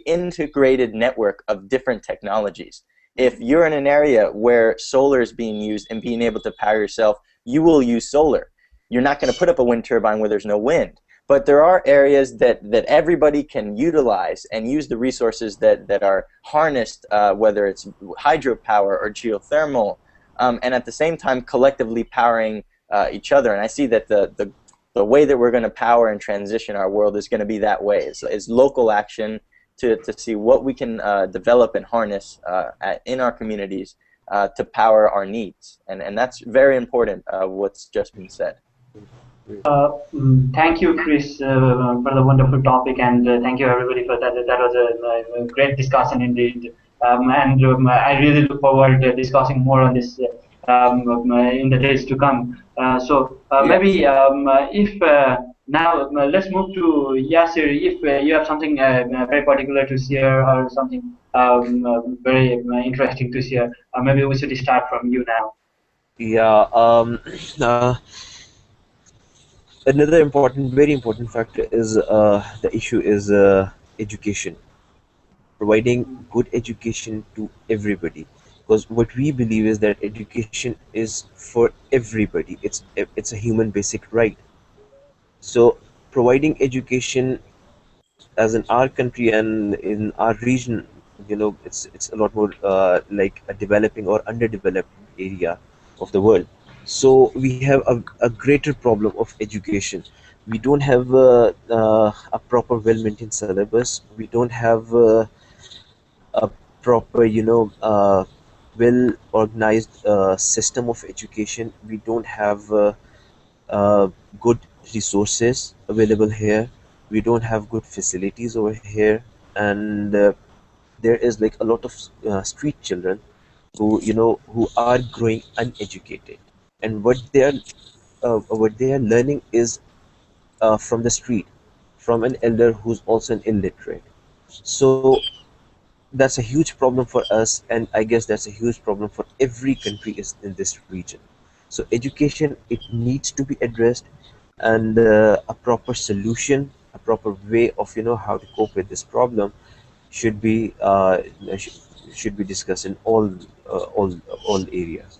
integrated network of different technologies. If you're in an area where solar is being used and being able to power yourself, you will use solar. You're not going to put up a wind turbine where there's no wind. But there are areas that everybody can utilize and use the resources that are harnessed, whether it's hydropower or geothermal, and at the same time collectively powering each other. And I see that the way that we're going to power and transition our world is going to be that way. Is local action to see what we can develop and harness in our communities to power our needs. And that's very important, what's just been said. Thank you, Chris, for the wonderful topic, and thank you everybody for that. That was a great discussion indeed, and I really look forward to discussing more on this in the days to come. Maybe if now let's move to Yasir. If you have something very particular to share or something very interesting to share, maybe we should start from you now. Yeah. Another very important factor is the issue is education. Providing good education to everybody, because what we believe is that education is for everybody. It's a human basic right. So providing education, as in our country and in our region, it's a lot more like a developing or underdeveloped area of the world. So we have a greater problem of education. We don't have a proper well-maintained syllabus. We don't have a proper, well-organized system of education. We don't have good resources available here. We don't have good facilities over here, and there is like a lot of street children who are growing uneducated, and what they are learning is from the street, from an elder who's also an illiterate. So that's a huge problem for us, and I guess that's a huge problem for every country is in this region. So education, it needs to be addressed, and a proper solution, a proper way of how to cope with this problem should be discussed in all areas,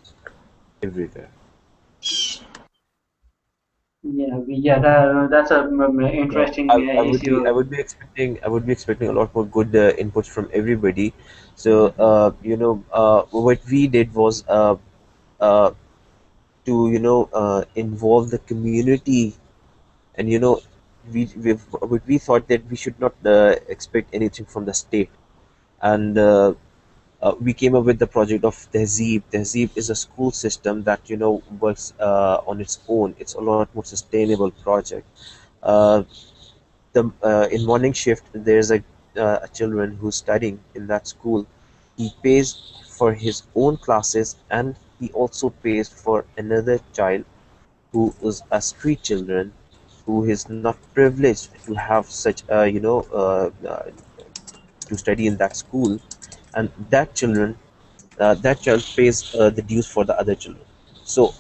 everywhere. That's a interesting issue. I would be expecting a lot more good inputs from everybody. So what we did was to involve the community, and we thought that we should not expect anything from the state, and we came up with the project of Tehzeeb. Tehzeeb is a school system that works on its own. It's a lot more sustainable project. In morning shift, there's a children who's studying in that school. He pays for his own classes, and he also pays for another child who is a street children, who is not privileged to have such to study in that school, and that child pays the dues for the other children. So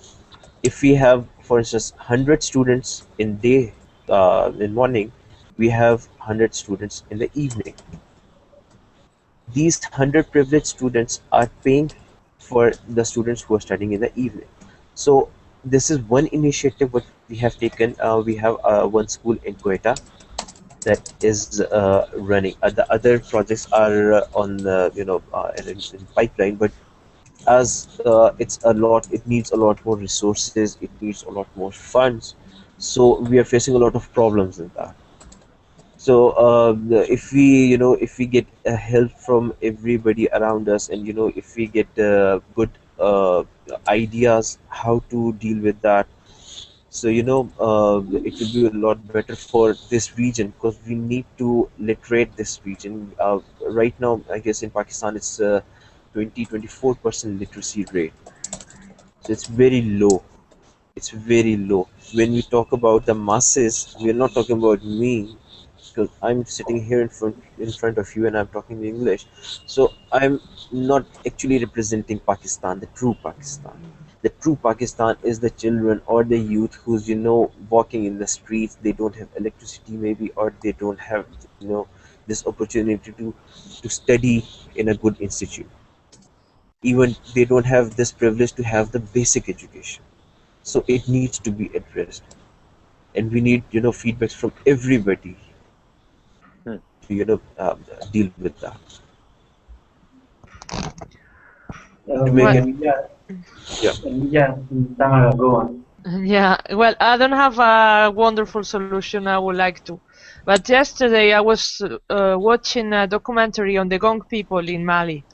if we have, for instance, 100 students in morning, we have 100 students in the evening. These 100 privileged students are paying for the students who are studying in the evening. So this is one initiative what we have taken. We have one school in Quetta that is running. The other projects are on in pipeline, but as it needs a lot more resources, it needs a lot more funds. So we are facing a lot of problems in that. So if we get help from everybody around us, and if we get good ideas how to deal with that, so it will be a lot better for this region, because we need to literate this region. Right now, I guess in Pakistan it's 24% literacy rate, so it's very low. it's very low. When we talk about the masses, we are not talking about me, because I'm sitting here in front of you and I'm talking in English. So I'm not actually representing Pakistan, the true Pakistan. The true Pakistan is the children or the youth who's walking in the streets. They don't have electricity maybe, or they don't have this opportunity to study in a good institute. Even they don't have this privilege to have the basic education. So it needs to be addressed, and we need feedbacks from everybody Hmm. to deal with that. To make Well, it, Yeah, yeah. yeah, Tamara, go on. yeah, well, I don't have a wonderful solution. I would like to. But yesterday I was watching a documentary on the Gong people in Mali.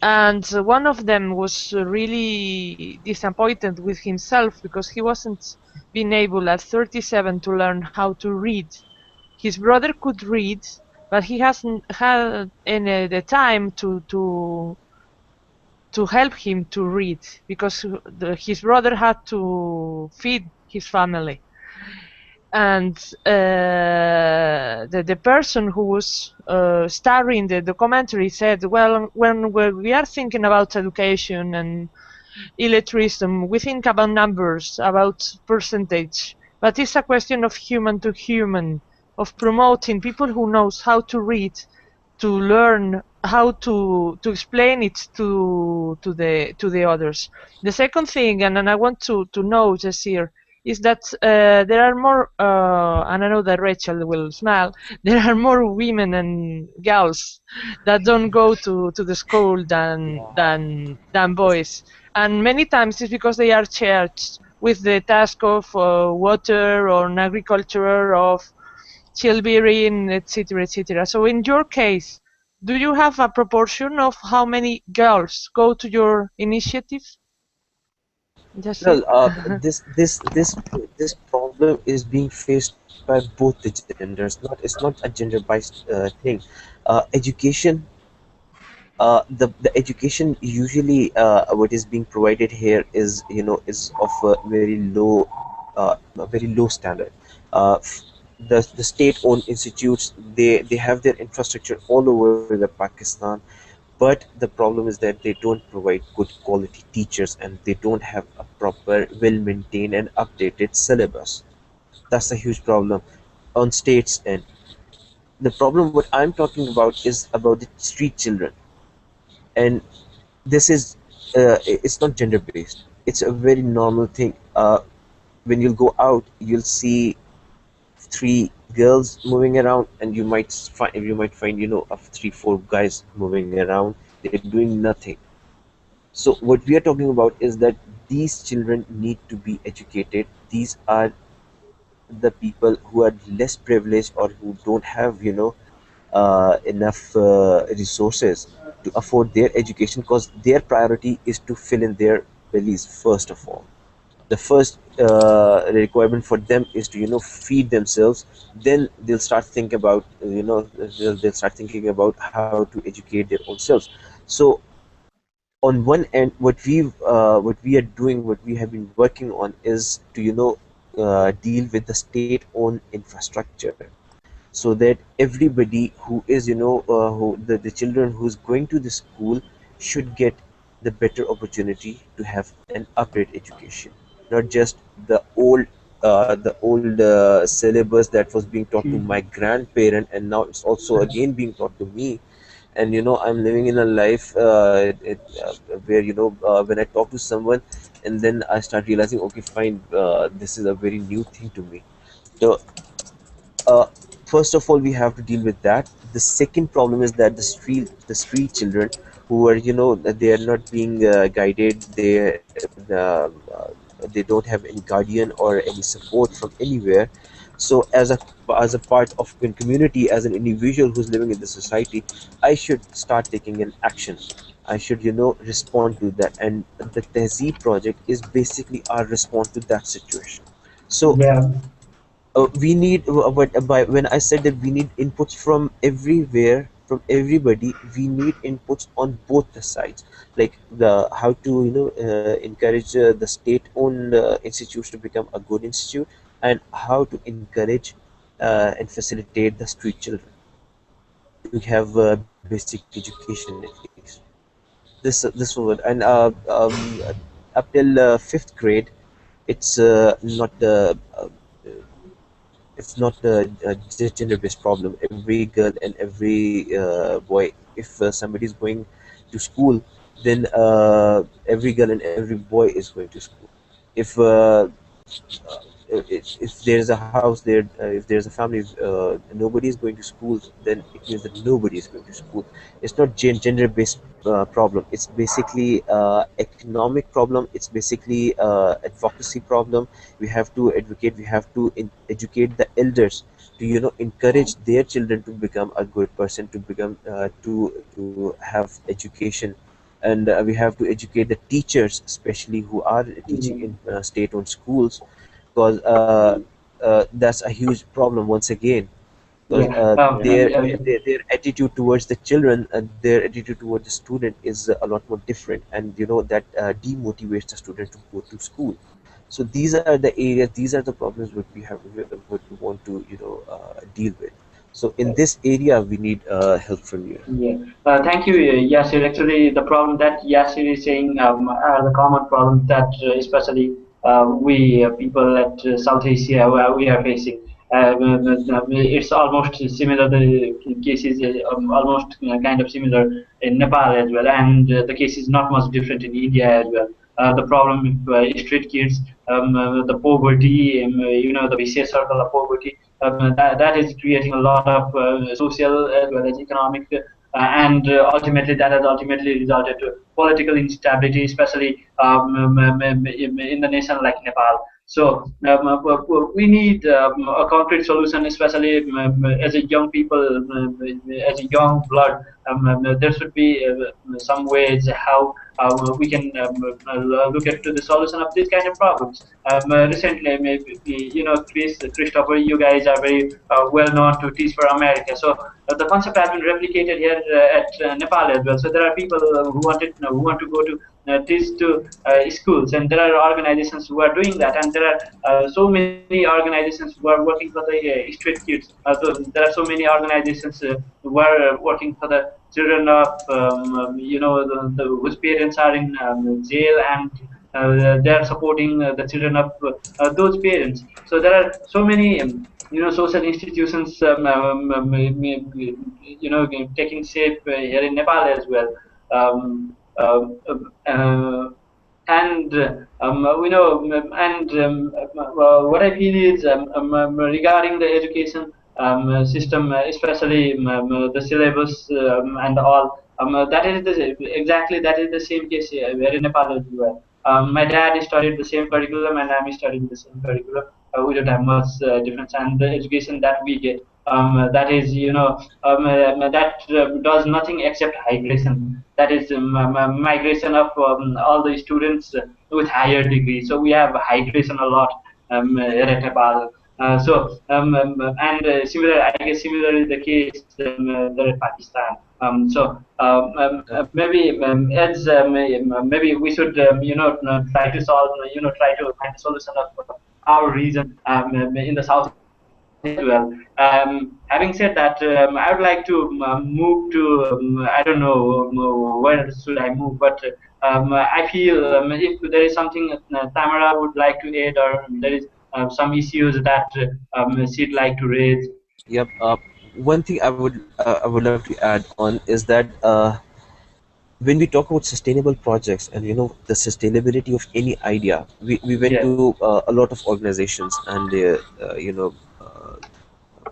And one of them was really disappointed with himself because he wasn't being able at 37 to learn how to read. His brother could read, but he hasn't had any the time to help him to read because his brother had to feed his family. And the person who was starring the documentary said, well, when we are thinking about education and illiteracy, we think about numbers, about percentage, but it's a question of human to human, of promoting people who knows how to read, to learn how to explain it to the others. The second thing, and I want to know, Jasir, is that there are more, and I know that Rachel will smile, there are more women and girls that don't go to the school than boys. And many times it's because they are charged with the task of water or agriculture, of childbearing, etc., etc. So in your case, do you have a proportion of how many girls go to your initiative? Jasir? Well, this problem is being faced by both the genders. It's not a gender-based thing. Education, the education usually what is being provided here is of a very low standard. The state-owned institutes, they have their infrastructure all over the Pakistan, but the problem is that they don't provide good quality teachers, and they don't have a proper, well-maintained and updated syllabus. That's a huge problem on states end. The problem what I'm talking about is about the street children, and this is it's not gender based. It's a very normal thing. When you'll go out, you'll see three girls moving around, and you might find of 3 4 guys moving around. They're doing nothing. So what we are talking about is that these children need to be educated. These are the people who are less privileged, or who don't have enough resources to afford their education, because their priority is to fill in their bellies first of all. The first requirement for them is to feed themselves. Then they'll start thinking about they'll start thinking about how to educate their own selves. So on one end, what we have been working on is to deal with the state-owned infrastructure, so that everybody who is the children who's going to the school should get the better opportunity to have an upgrade education, not just the old syllabus that was being taught to my grandparent, and now it's also again being taught to me. And I'm living in a life where when I talk to someone, and then I start realizing, okay, fine, this is a very new thing to me. So uh, first of all, we have to deal with that. The second problem is that the street children, who are they are not being guided. They don't have any guardian or any support from anywhere. So as a part of a community, as an individual who's living in the society, I should start taking an action. I should respond to that, and the Tehzeeb project is basically our response to that situation. So Yeah, we need, when I said that we need inputs from everywhere, from everybody. We need inputs on both the sides, like the how to encourage the state-owned institutes to become a good institute, and how to encourage and facilitate the street children to have basic education at least. This was, and up till fifth grade, it's not a gender-based problem. Every girl and every boy, if somebody is going to school, then every girl and every boy is going to school. If if there's a house there, if there's a family, nobody is going to school, then it means that nobody is going to school. It's not gender-based problem. It's basically economic problem. It's basically advocacy problem. We have to advocate. We have to educate the elders to encourage their children to become a good person, to become to have education, and we have to educate the teachers, especially who are teaching in state-owned schools, because that's a huge problem once again. Because their attitude towards the children and their attitude towards the student is a lot more different, and that demotivates the student to go to school. So these are the areas, these are the problems what we have, what we want to deal with. So in this area, we need help from you. Yeah. Thank you, Yasir. Actually, the problem that Yasir is saying are the common problems that especially we people at South Asia we are facing. It's almost similar. The case is almost kind of similar in Nepal as well, and the case is not much different in India as well. The problem with street kids, the poverty, the vicious circle of poverty, that is creating a lot of social as well as economic, and ultimately that has ultimately resulted to political instability, especially in the nation like Nepal. So we need a concrete solution, especially as a young people, as a young blood. There should be some ways how we can look at to the solution of these kind of problems. Recently, maybe Christopher, you guys are very well known to teach for America. So the concept has been replicated here at Nepal as well. So there are people who want to go to teach to schools, and there are organizations who are doing that, and there are so many organizations who are working for the street kids. So there are so many organizations who are working for the children of whose parents are in jail, and they are supporting the children of those parents. So there are so many social institutions taking shape here in Nepal as well. And what I feel is regarding the education system, especially the syllabus and all. Exactly that is the same case here in Nepal as well. My dad studied the same curriculum, and I'm studying the same curriculum. We don't have much difference, and the education that we get, that is, that does nothing except migration. That is migration of all the students with higher degrees. So we have migration a lot here at Nepal. Similar, I guess, similarly the case there in Pakistan. Maybe as maybe we should try to solve, try to find a solution of our region in the south as well. Having said that, I would like to move to I don't know where should I move, but I feel if there is something Tamara would like to add, or there is some issues that she'd like to raise. Yep. One thing I would love to add on is that when we talk about sustainable projects and the sustainability of any idea, we went to a lot of organizations and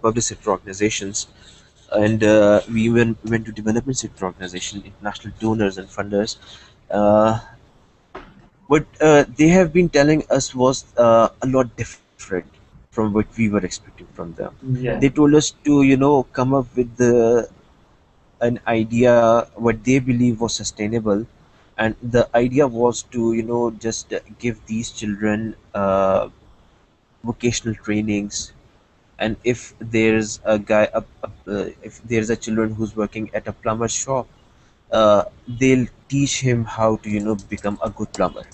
public sector organizations, and we even went to development sector organizations, international donors and funders. What they have been telling us was a lot different from what we were expecting from them. They told us to come up with an idea what they believe was sustainable, and the idea was to just give these children vocational trainings, And if there's a guy, if there's a children who's working at a plumber shop, they'll teach him how to, become a good plumber.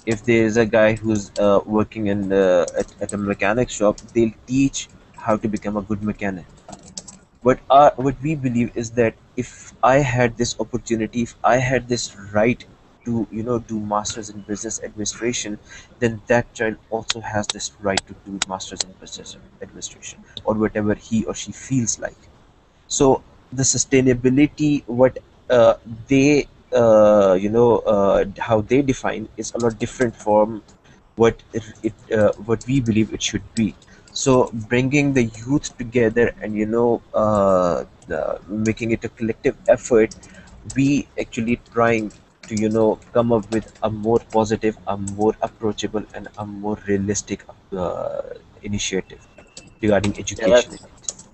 If there's a guy who's working at a mechanic shop, they'll teach how to become a good mechanic. What we believe is that if I had this opportunity, if I had this right to do masters in business administration, then that child also has this right to do masters in business administration or whatever he or she feels like. So the sustainability, what they how they define is a lot different from what we believe it should be. So bringing the youth together and making it a collective effort, we actually trying to come up with a more positive, a more approachable, and a more realistic initiative regarding Yeah, education.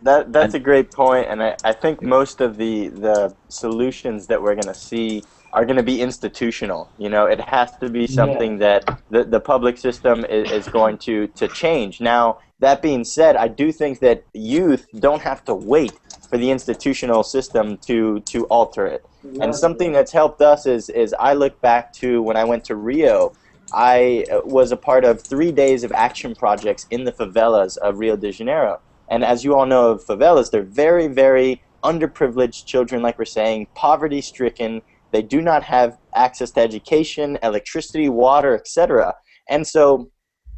that's And a great point, and I think most of the solutions that we're going to see are going to be institutional. It has to be Yeah. something that the public system is going to change. Now, that being said, I do think that youth don't have to wait for the institutional system to alter it. And something that's helped us is I look back to when I went to Rio. I was a part of 3 days of action projects in the favelas of Rio de Janeiro. And as you all know of favelas, they're very, very underprivileged children, like we're saying, poverty-stricken. They do not have access to education, electricity, water, etc. And so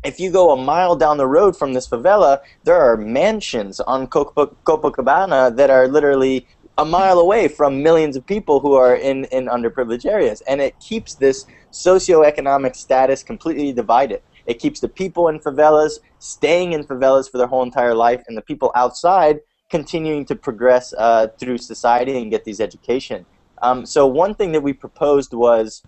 if you go a mile down the road from this favela, there are mansions on Copacabana that are literally a mile away from millions of people who are in underprivileged areas. And it keeps this socioeconomic status completely divided. It keeps the people in favelas staying in favelas for their whole entire life, and the people outside continuing to progress through society and get these education. So one thing that we proposed was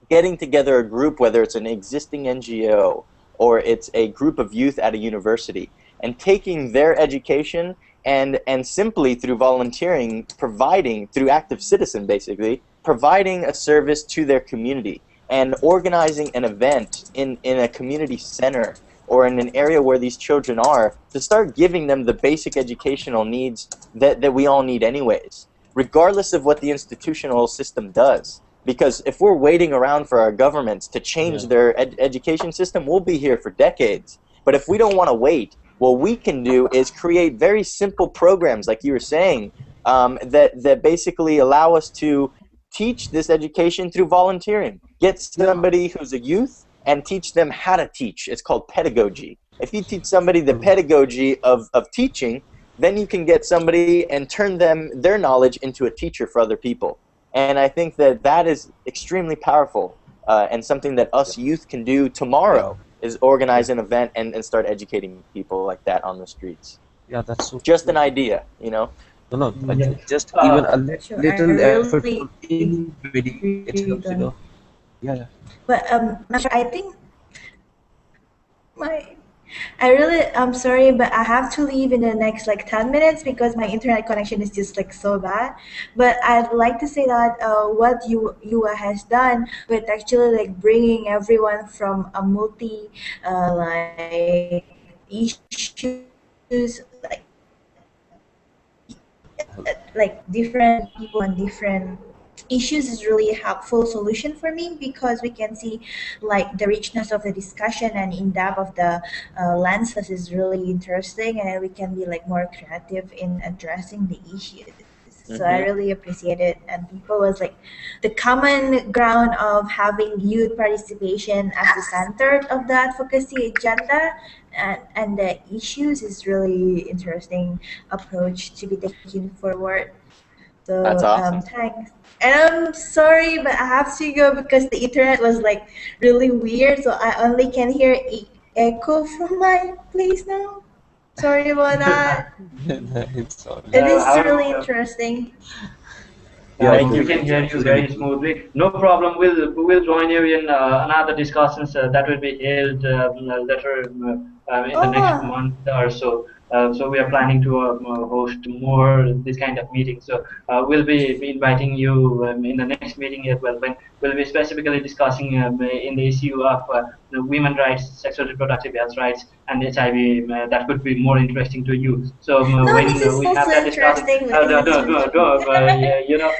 getting together a group, whether it's an existing NGO or it's a group of youth at a university, and taking their education and simply through volunteering, providing, through active citizen basically, providing a service to their community and organizing an event in a community center or in an area where these children are, to start giving them the basic educational needs that we all need anyways, regardless of what the institutional system does. Because if we're waiting around for our governments to change their education system, we'll be here for decades. But if we don't want to wait, what we can do is create very simple programs, like you were saying, that basically allow us to teach this education through volunteering. Get somebody who's a youth and teach them how to teach. It's called pedagogy. If you teach somebody the pedagogy of teaching, then you can get somebody and turn their knowledge into a teacher for other people. And I think that is extremely powerful, and something that us youth can do tomorrow is organize an event and start educating people like that on the streets. yeah, that's so Just cool. an idea, No, Yeah. just even a Sure, I little effort really from anybody, it helps, Yeah. But Master, I think I'm sorry, but I have to leave in the next like 10 minutes because my internet connection is just like so bad. But I'd like to say that what YUWA has done with actually like bringing everyone from a multi like issues like different people and different issues is really a helpful solution for me, because we can see like the richness of the discussion and in depth of the lenses is really interesting, and we can be like more creative in addressing the issues. So I really appreciate it, and people was like the common ground of having youth participation as the center of the advocacy agenda and the issues is really interesting approach to be taken forward. So That's awesome. thanks. And I'm sorry, but I have to go because the internet was like really weird, so I only can hear echo from my place now. Sorry about that. It's all right. It is I really will- interesting. Thank we you. can hear you very smoothly. No problem. We'll join you in another discussions that will be held later in the next month or so. So we are planning to host more this kind of meetings. So we'll be inviting you in the next meeting as well, when we'll be specifically discussing in the issue of the women rights, sexual reproductive health rights, and HIV. That could be more interesting to you. So No, when this is we have also that discussion, interesting. yeah, you know.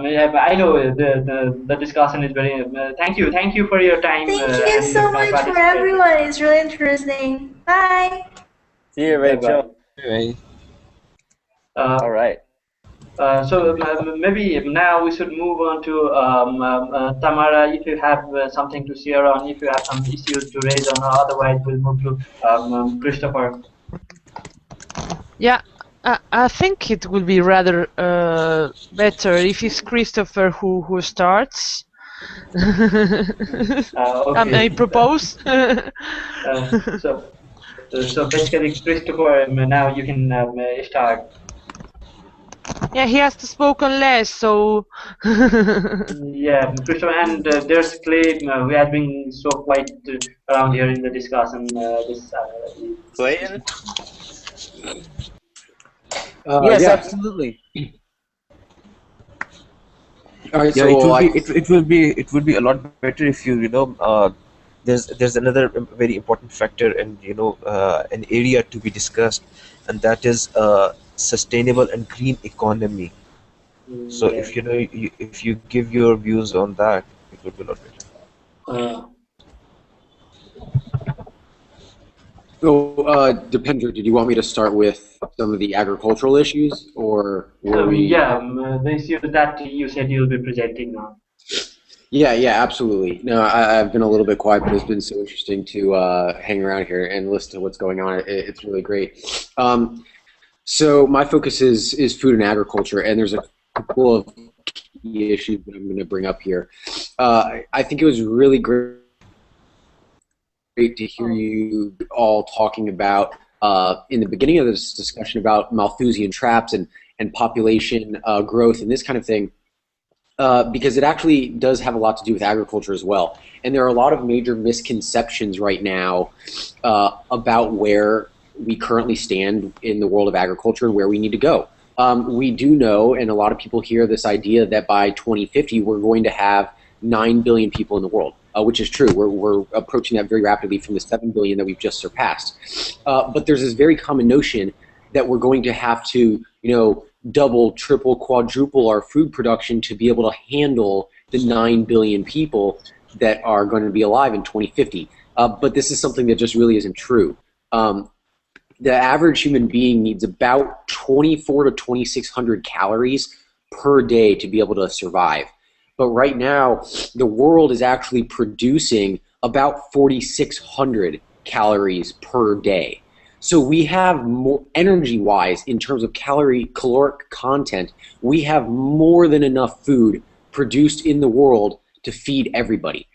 Yeah, but I know the discussion is very. Thank you for your time Thank you and so much for participation. everyone. It's really interesting. Bye. See you, Rachel. Anyway, All right. So maybe now we should move on to Tamara. If you have something to share on, if you have some issues to raise on, otherwise we'll move to Christopher. Yeah, I think it would be rather better if it's Christopher who starts. Okay. I propose. So basically, Christopher, now you can start. Yeah, he has to spoke on less, so. Yeah, Christopher, and there's Clay, who has been so quiet around here in the discussion. Clayton? Yes, absolutely. All right, yeah, so it would be a lot better if there's another very important factor, and an area to be discussed, and that is sustainable and green economy. So Yeah. if you give your views on that, it would be a lot better. Dipendra, did you want me to start with some of the agricultural issues, or were we? Yeah, the issue that you said you'll be presenting now. Yeah, absolutely. No, I've been a little bit quiet, but it's been so interesting to hang around here and listen to what's going on. It's really great. So my focus is food and agriculture, and there's a couple of key issues that I'm going to bring up here. I think it was really great to hear you all talking about in the beginning of this discussion about Malthusian traps and population growth and this kind of thing. Because it actually does have a lot to do with agriculture as well. And there are a lot of major misconceptions right now about where we currently stand in the world of agriculture and where we need to go. We do know, and a lot of people hear this idea that by 2050 we're going to have 9 billion people in the world, which is true. We're approaching that very rapidly from the 7 billion that we've just surpassed. But there's this very common notion that we're going to have to, double, triple, quadruple our food production to be able to handle the 9 billion people that are going to be alive in 2050. But this is something that just really isn't true. The average human being needs about 24 to 2,600 calories per day to be able to survive. But right now, the world is actually producing about 4,600 calories per day. So we have more, energy-wise, in terms of caloric content, we have more than enough food produced in the world to feed everybody.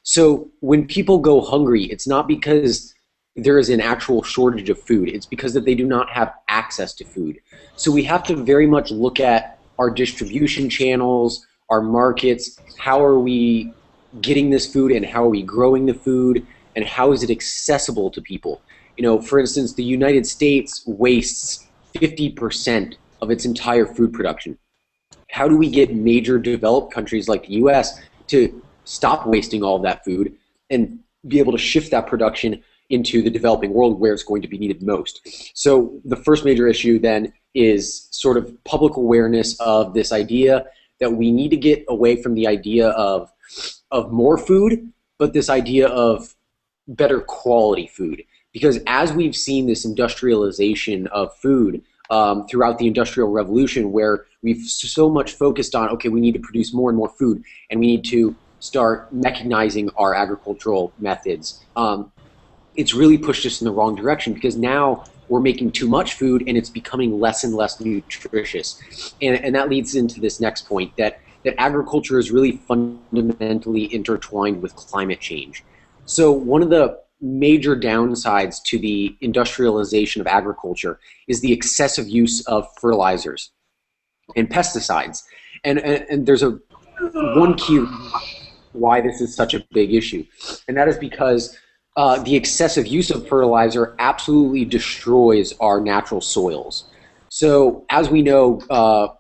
So when people go hungry, it's not because there is an actual shortage of food. It's because that they do not have access to food. So we have to very much look at our distribution channels, our markets, how are we getting this food and how are we growing the food and how is it accessible to people. For instance, the United States wastes 50% of its entire food production. How do we get major developed countries like the US to stop wasting all of that food and be able to shift that production into the developing world where it's going to be needed most? So the first major issue then is sort of public awareness of this idea that we need to get away from the idea of more food, but this idea of better quality food. Because as we've seen this industrialization of food throughout the Industrial Revolution, where we've so much focused on, okay, we need to produce more and more food, and we need to start mechanizing our agricultural methods, it's really pushed us in the wrong direction, because now we're making too much food and it's becoming less and less nutritious. And that leads into this next point, that agriculture is really fundamentally intertwined with climate change. So one of the major downsides to the industrialization of agriculture is the excessive use of fertilizers and pesticides. And there's one key why this is such a big issue, and that is because the excessive use of fertilizer absolutely destroys our natural soils. So as we know,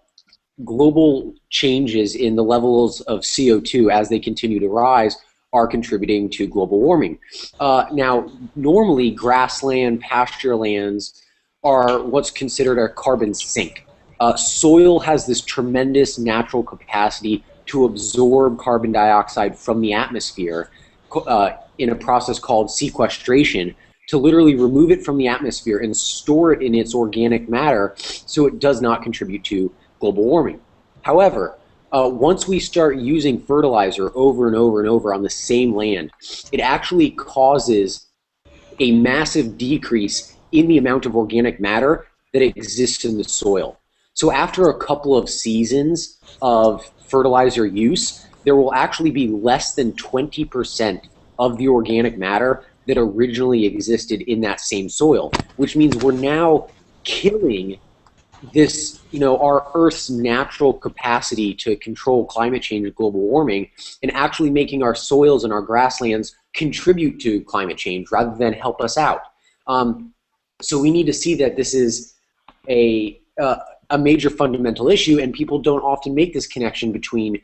global changes in the levels of CO2 as they continue to rise are contributing to global warming. Now, normally grassland, pasture lands are what's considered a carbon sink. Soil has this tremendous natural capacity to absorb carbon dioxide from the atmosphere in a process called sequestration, to literally remove it from the atmosphere and store it in its organic matter so it does not contribute to global warming. However, once we start using fertilizer over and over and over on the same land, it actually causes a massive decrease in the amount of organic matter that exists in the soil. So after a couple of seasons of fertilizer use, there will actually be less than 20% of the organic matter that originally existed in that same soil, which means we're now killing this, our Earth's natural capacity to control climate change and global warming, and actually making our soils and our grasslands contribute to climate change rather than help us out. So we need to see that this is a major fundamental issue, and people don't often make this connection between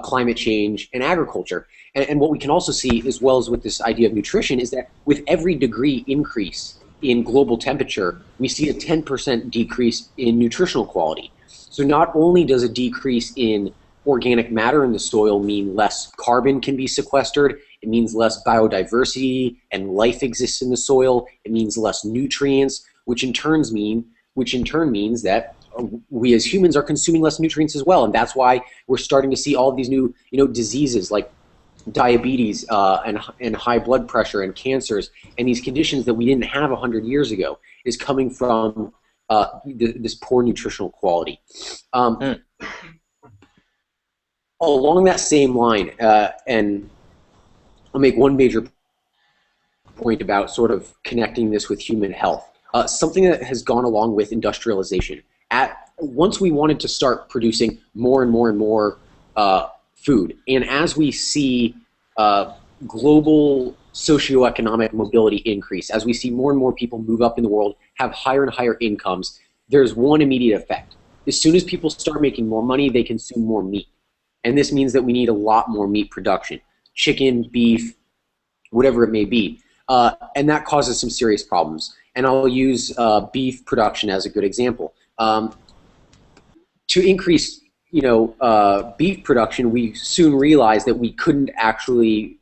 climate change and agriculture. And what we can also see, as well as with this idea of nutrition, is that with every degree increase in global temperature, we see a 10% decrease in nutritional quality. So not only does a decrease in organic matter in the soil mean less carbon can be sequestered, it means less biodiversity and life exists in the soil, it means less nutrients, which in turn means that we as humans are consuming less nutrients as well, and that's why we're starting to see all of these new diseases like diabetes and high blood pressure and cancers, and these conditions that we didn't have 100 years ago is coming from this poor nutritional quality. Along that same line, and I'll make one major point about sort of connecting this with human health, something that has gone along with industrialization. Once we wanted to start producing more and more and more food, and as we see global socioeconomic mobility increase, as we see more and more people move up in the world, have higher and higher incomes, there's one immediate effect. As soon as people start making more money, they consume more meat. And this means that we need a lot more meat production, chicken, beef, whatever it may be. And that causes some serious problems. And I'll use beef production as a good example. To increase beef production, we soon realized that we couldn't actually,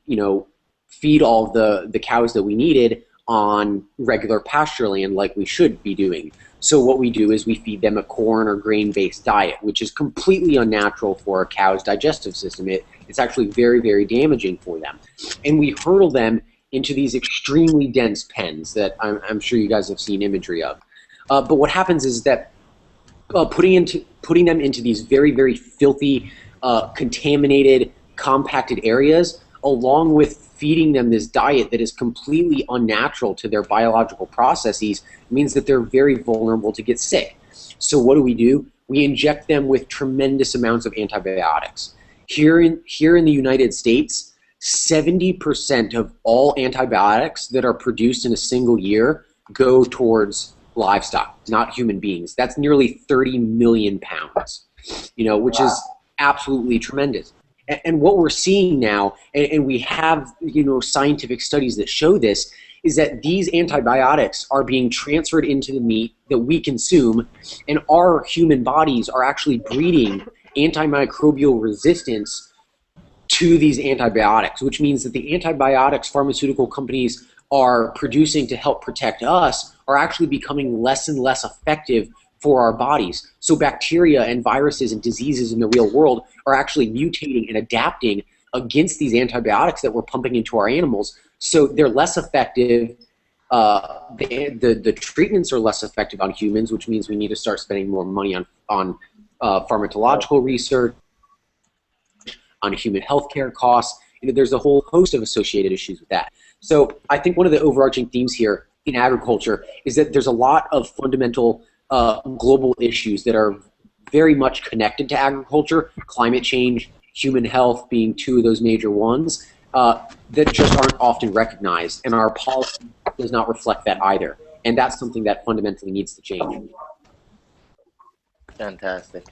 feed all the cows that we needed on regular pasture land like we should be doing. So what we do is we feed them a corn or grain-based diet, which is completely unnatural for a cow's digestive system. It's actually very, very damaging for them. And we hurdle them into these extremely dense pens that I'm sure you guys have seen imagery of. But what happens is that putting them into these very, very filthy, contaminated, compacted areas, along with feeding them this diet that is completely unnatural to their biological processes, means that they're very vulnerable to get sick. So what do? We inject them with tremendous amounts of antibiotics. Here in the United States, 70% of all antibiotics that are produced in a single year go towards livestock, not human beings. That's nearly 30 million pounds, which is absolutely tremendous. And what we're seeing now, and we have scientific studies that show this, is that these antibiotics are being transferred into the meat that we consume, and our human bodies are actually breeding antimicrobial resistance to these antibiotics, which means that the antibiotics pharmaceutical companies are producing to help protect us are actually becoming less and less effective for our bodies. So bacteria and viruses and diseases in the real world are actually mutating and adapting against these antibiotics that we're pumping into our animals. So they're less effective. The treatments are less effective on humans, which means we need to start spending more money on pharmacological research, on human healthcare costs. There's a whole host of associated issues with that. So I think one of the overarching themes here in agriculture is that there's a lot of fundamental global issues that are very much connected to agriculture, climate change, human health being two of those major ones. that just aren't often recognized, and our policy does not reflect that either. And that's something that fundamentally needs to change. Fantastic.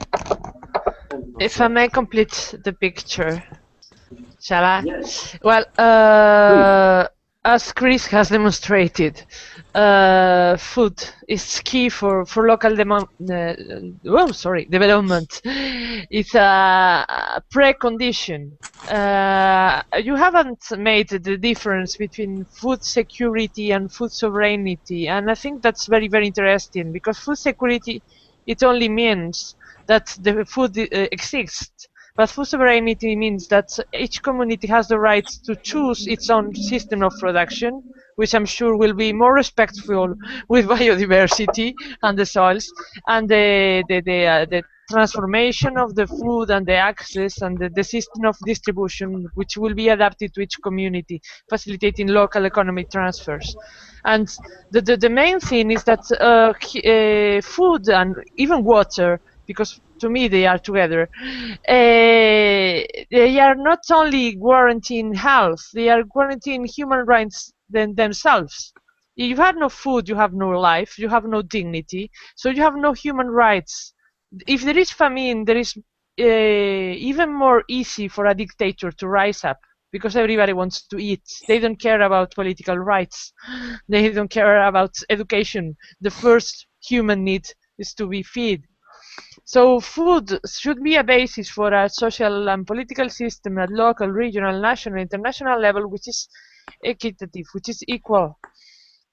If I may complete the picture, shall I? Yes. Well, as Chris has demonstrated, food is key for local development. It's a precondition. You haven't made the difference between food security and food sovereignty, and I think that's very, very interesting, because food security, it only means that the food exists. But food sovereignty means that each community has the right to choose its own system of production, which I'm sure will be more respectful with biodiversity and the soils, and the transformation of the food and the access and the system of distribution, which will be adapted to each community, facilitating local economic transfers. And the main thing is that food and even water, because to me they are together, they are not only guaranteeing health, they are guaranteeing human rights themselves. If you have no food, you have no life, you have no dignity, so you have no human rights. If there is famine, there is even more easy for a dictator to rise up, because everybody wants to eat. They don't care about political rights. They don't care about education. The first human need is to be fed. So food should be a basis for a social and political system at local, regional, national, international level, which is equitative, which is equal.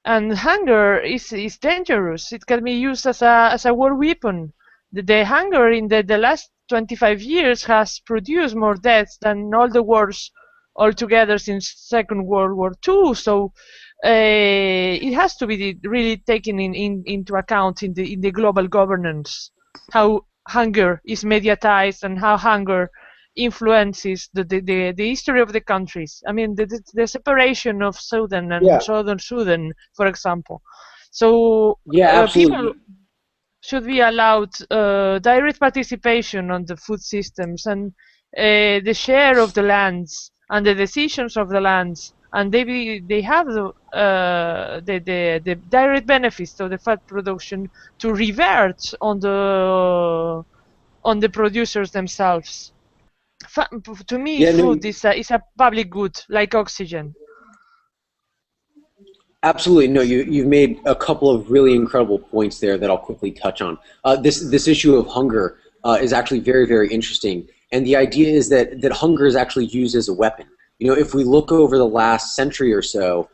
And hunger is dangerous. It can be used as a war weapon. The hunger in the last 25 years has produced more deaths than all the wars altogether since Second World War II. So it has to be really taken into account in the global governance, how hunger is mediatized and how hunger influences the history of the countries. I mean, the separation of Southern and Southern Sudan, for example. So people should be allowed direct participation on the food systems and the share of the lands and the decisions of the lands, and they have the direct benefits of the food production to revert on the producers themselves. To me, food is a public good, like oxygen. Absolutely. No, you've made a couple of really incredible points there that I'll quickly touch on. This issue of hunger is actually very, very interesting. And the idea is that hunger is actually used as a weapon. You know, if we look over the last century or so,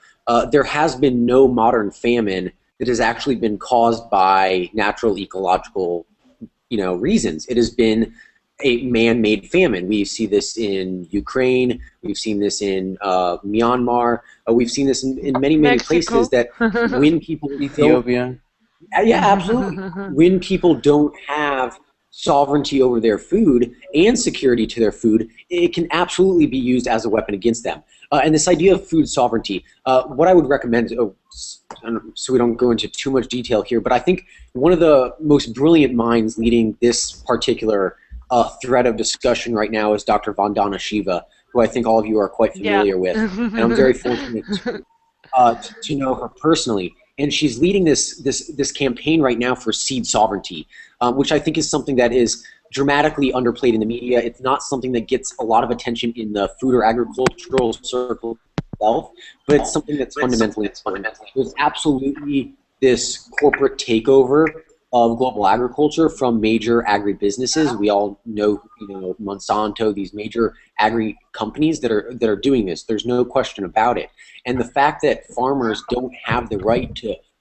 there has been no modern famine that has actually been caused by natural ecological, reasons. It has been a man-made famine. We see this in Ukraine. We've seen this in Myanmar. We've seen this in many, many places that when people Ethiopia. Yeah, absolutely. When people don't have sovereignty over their food and security to their food, it can absolutely be used as a weapon against them. And this idea of food sovereignty, what I would recommend, so we don't go into too much detail here, but I think one of the most brilliant minds leading this particular thread of discussion right now is Dr. Vandana Shiva, who I think all of you are quite familiar with. And I'm very fortunate to know her personally. And she's leading this campaign right now for seed sovereignty, which I think is something that is dramatically underplayed in the media. It's not something that gets a lot of attention in the food or agricultural circle itself, but it's something that's fundamentally. There's absolutely this corporate takeover of global agriculture from major agribusinesses. We all know, Monsanto, these major agri companies that are doing this. There's no question about it. And the fact that farmers don't have the right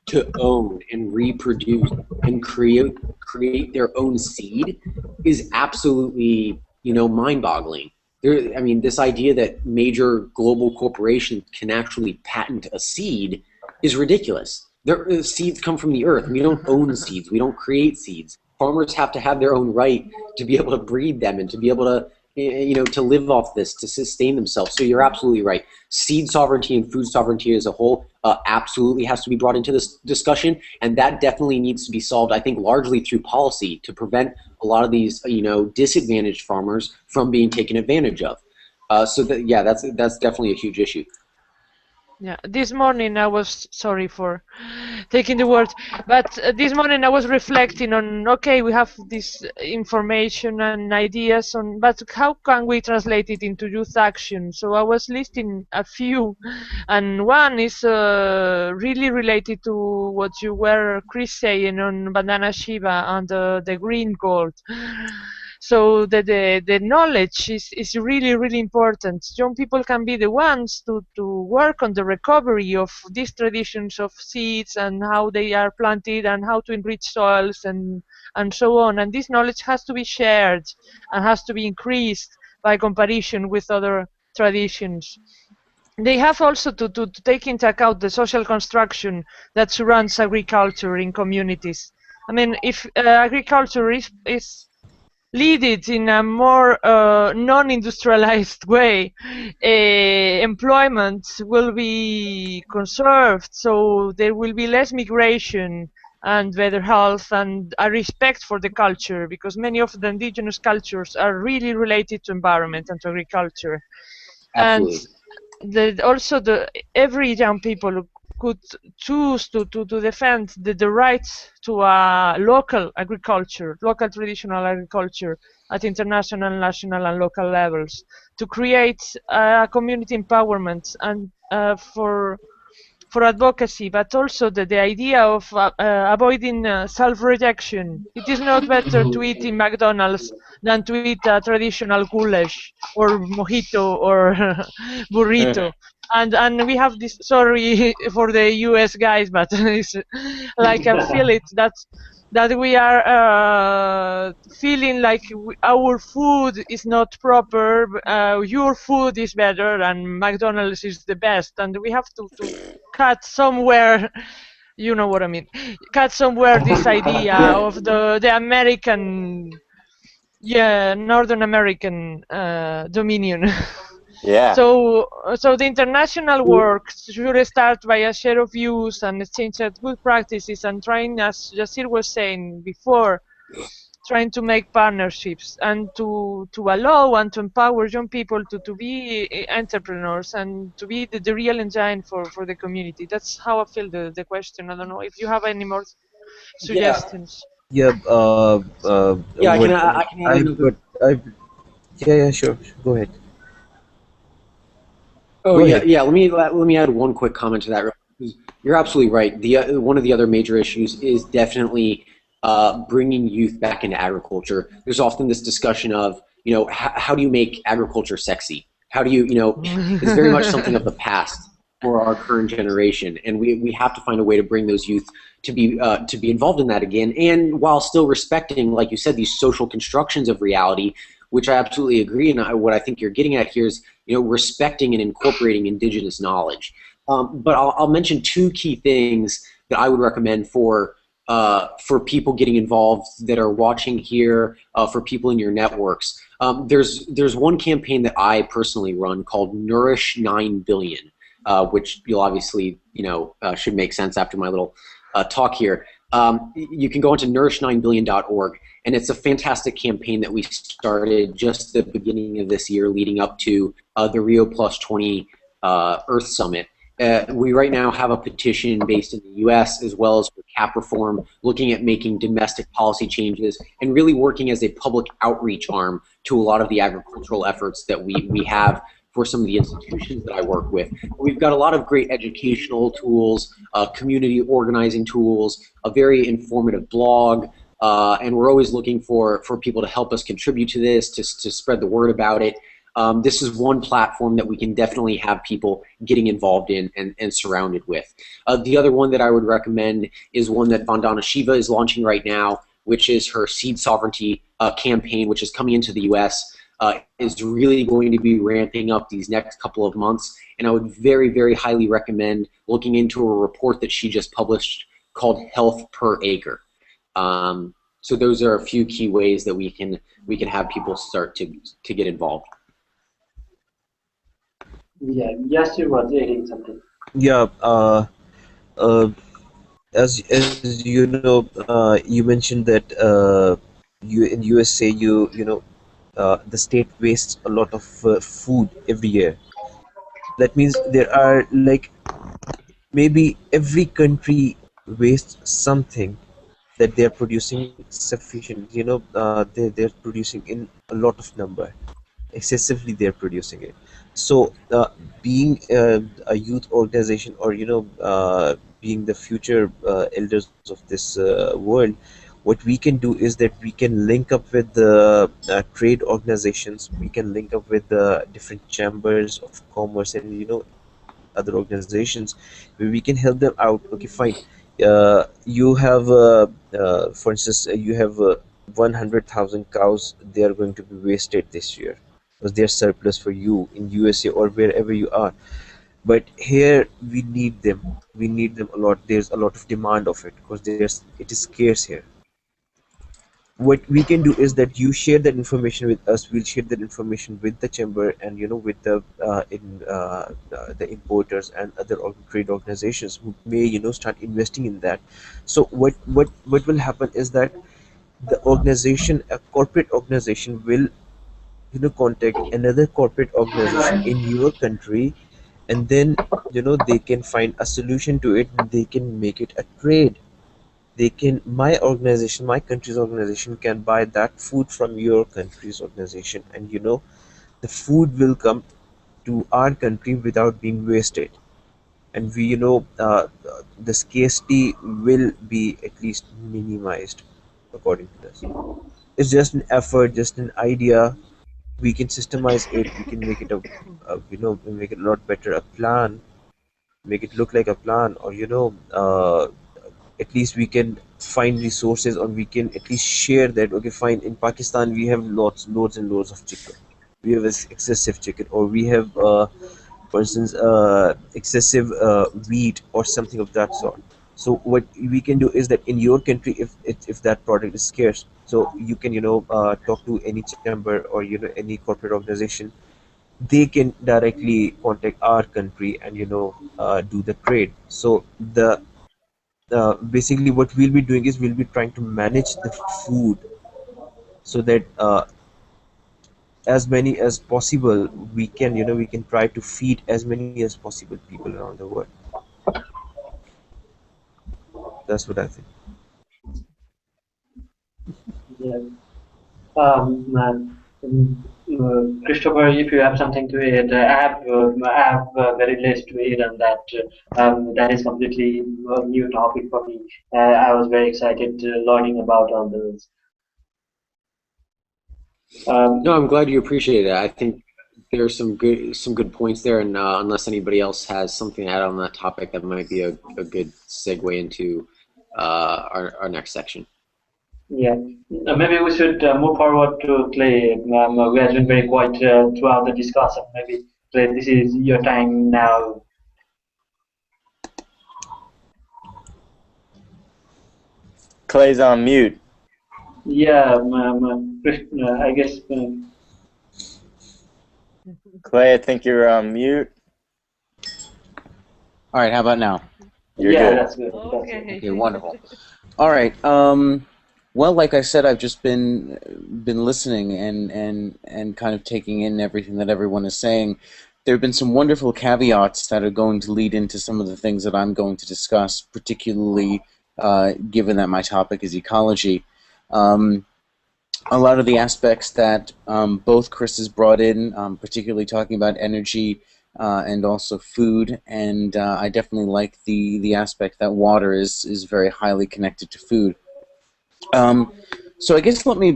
to own and reproduce and create their own seed is absolutely, mind-boggling. This idea that major global corporations can actually patent a seed is ridiculous. Seeds come from the earth. We don't own seeds. We don't create seeds. Farmers have to have their own right to be able to breed them and to be able to, to live off this, to sustain themselves. So you're absolutely right. Seed sovereignty and food sovereignty as a whole absolutely has to be brought into this discussion, and that definitely needs to be solved, I think, largely through policy to prevent a lot of these, disadvantaged farmers from being taken advantage of. So yeah, that's definitely a huge issue. Yeah, this morning I was sorry for taking the word, but this morning I was reflecting on, okay, we have this information and ideas on, but how can we translate it into youth action? So I was listing a few, and one is really related to what you were, Chris, saying on Bandana Shiva and the green gold. So the knowledge is really, really important. Young people can be the ones to work on the recovery of these traditions of seeds and how they are planted and how to enrich soils and so on. And this knowledge has to be shared and has to be increased by comparison with other traditions. They have also to take into account the social construction that surrounds agriculture in communities. I mean, if agriculture is lead in a more non-industrialized way, employment will be conserved, so there will be less migration and better health and a respect for the culture, because many of the indigenous cultures are really related to environment and to agriculture. Absolutely. And also every young people could choose to defend the rights to local agriculture, local traditional agriculture at international, national and local levels, to create community empowerment and for advocacy, but also the idea of avoiding self-rejection. It is not better to eat in McDonald's than to eat a traditional goulash or mojito or burrito. And we have this, sorry for the US guys, but it's like I feel it, that we are feeling like our food is not proper, your food is better and McDonald's is the best, and we have to cut somewhere, you know what I mean, cut somewhere this idea of the American, Northern American dominion. Yeah. So the international work should start by a share of views and exchange of good practices and trying, as Yasir was saying before, trying to make partnerships and to allow and to empower young people to be entrepreneurs and to be the real engine for the community. That's how I feel the question. I don't know if you have any more suggestions. Yeah. Yeah, I what can add another. yeah, sure. Go ahead. Oh Go yeah, ahead. yeah. Let me add one quick comment to that. You're absolutely right. One of the other major issues is definitely bringing youth back into agriculture. There's often this discussion of, how do you make agriculture sexy? How do you, it's very much something of the past for our current generation, and we have to find a way to bring those youth to be involved in that again, and while still respecting, like you said, these social constructions of reality, which I absolutely agree. And what I think you're getting at here is, respecting and incorporating indigenous knowledge. But I'll mention two key things that I would recommend for people getting involved that are watching here, for people in your networks. There's one campaign that I personally run called Nourish 9 Billion, which you'll obviously, should make sense after my little talk here. You can go onto nourish9billion.org, and it's a fantastic campaign that we started just at the beginning of this year leading up to the Rio Plus 20 Earth Summit. We right now have a petition based in the U.S. as well as for cap reform, looking at making domestic policy changes and really working as a public outreach arm to a lot of the agricultural efforts that we have for some of the institutions that I work with. We've got a lot of great educational tools, community organizing tools, a very informative blog, and we're always looking for people to help us contribute to this, to spread the word about it. This is one platform that we can definitely have people getting involved in and surrounded with. The other one that I would recommend is one that Vandana Shiva is launching right now, which is her seed sovereignty campaign, which is coming into the U.S., is really going to be ramping up these next couple of months. And I would very, very highly recommend looking into a report that she just published called Health Per Acre. So those are a few key ways that we can have people start to get involved. Yeah, Yasir was adding something. Yeah. As you know, you mentioned that you in USA the state wastes a lot of food every year. That means there are like maybe every country wastes something that they are producing sufficient. They're producing in a lot of number, excessively they're producing it. So being a youth organization, or being the future elders of this world, what we can do is that we can link up with the trade organizations, we can link up with the different chambers of commerce, and other organizations, where we can help them out. Okay, fine. You have, for instance, you have 100,000 cows. They are going to be wasted this year because they are surplus for you in USA or wherever you are. But here we need them. We need them a lot. There's a lot of demand of it because it is scarce here. What we can do is that you share that information with us, we'll share that information with the chamber, and with the importers and other trade organizations who may start investing in that. So what will happen is that the organization, a corporate organization, will contact another corporate organization in your country, and then they can find a solution to it, and they can make it a trade. My organization, my country's organization, can buy that food from your country's organization, and the food will come to our country without being wasted, and the scarcity will be at least minimized according to this. It's just an effort, just an idea. We can systemize it, we can make it make it a lot better, a plan, make it look like a plan, or at least we can find resources, or we can at least share that. Okay, fine, in Pakistan we have loads and loads of chicken, we have excessive chicken, or we have for instance excessive wheat or something of that sort. So what we can do is that in your country, if that product is scarce, so you can talk to any chamber or any corporate organization. They can directly contact our country and do the trade. So the basically what we'll be doing is we'll be trying to manage the food so that as many as possible we can try to feed as many as possible people around the world. That's what I think. Yeah. Christopher, if you have something to add, I have very less to add on that. That is completely a new topic for me. I was very excited learning about all those. No, I'm glad you appreciate it. I think there's some good points there, and unless anybody else has something to add on that topic, that might be a good segue into our next section. Yeah, maybe we should move forward to Clay. We have been very quiet throughout the discussion. Maybe Clay, this is your time now. Clay's on mute. Yeah, I guess. Clay, I think you're on mute. All right, how about now? You're yeah, good. That's good. Okay, wonderful. All right. Well, like I said, I've just been listening and kind of taking in everything that everyone is saying. There have been some wonderful caveats that are going to lead into some of the things that I'm going to discuss, particularly given that my topic is ecology. A lot of the aspects that both Chris has brought in, particularly talking about energy and also food, and I definitely like the aspect that water is very highly connected to food. So I guess let me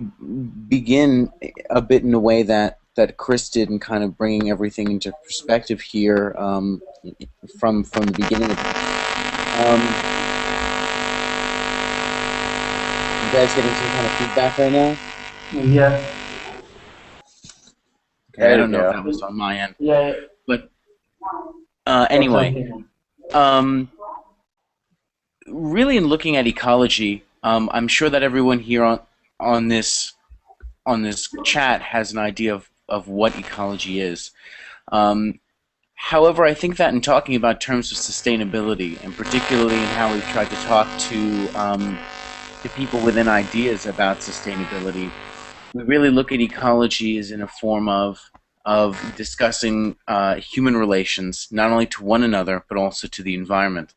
begin a bit in a way that Chris did, in kind of bringing everything into perspective here from the beginning of it. You guys getting some kind of feedback right now? Yeah. Okay, I don't know if that was on my end. Yeah. But anyway, really, in looking at ecology, I'm sure that everyone here on this chat has an idea of what ecology is. However, I think that in talking about terms of sustainability, and particularly in how we've tried to talk to people within ideas about sustainability, we really look at ecology as in a form of discussing human relations, not only to one another, but also to the environment,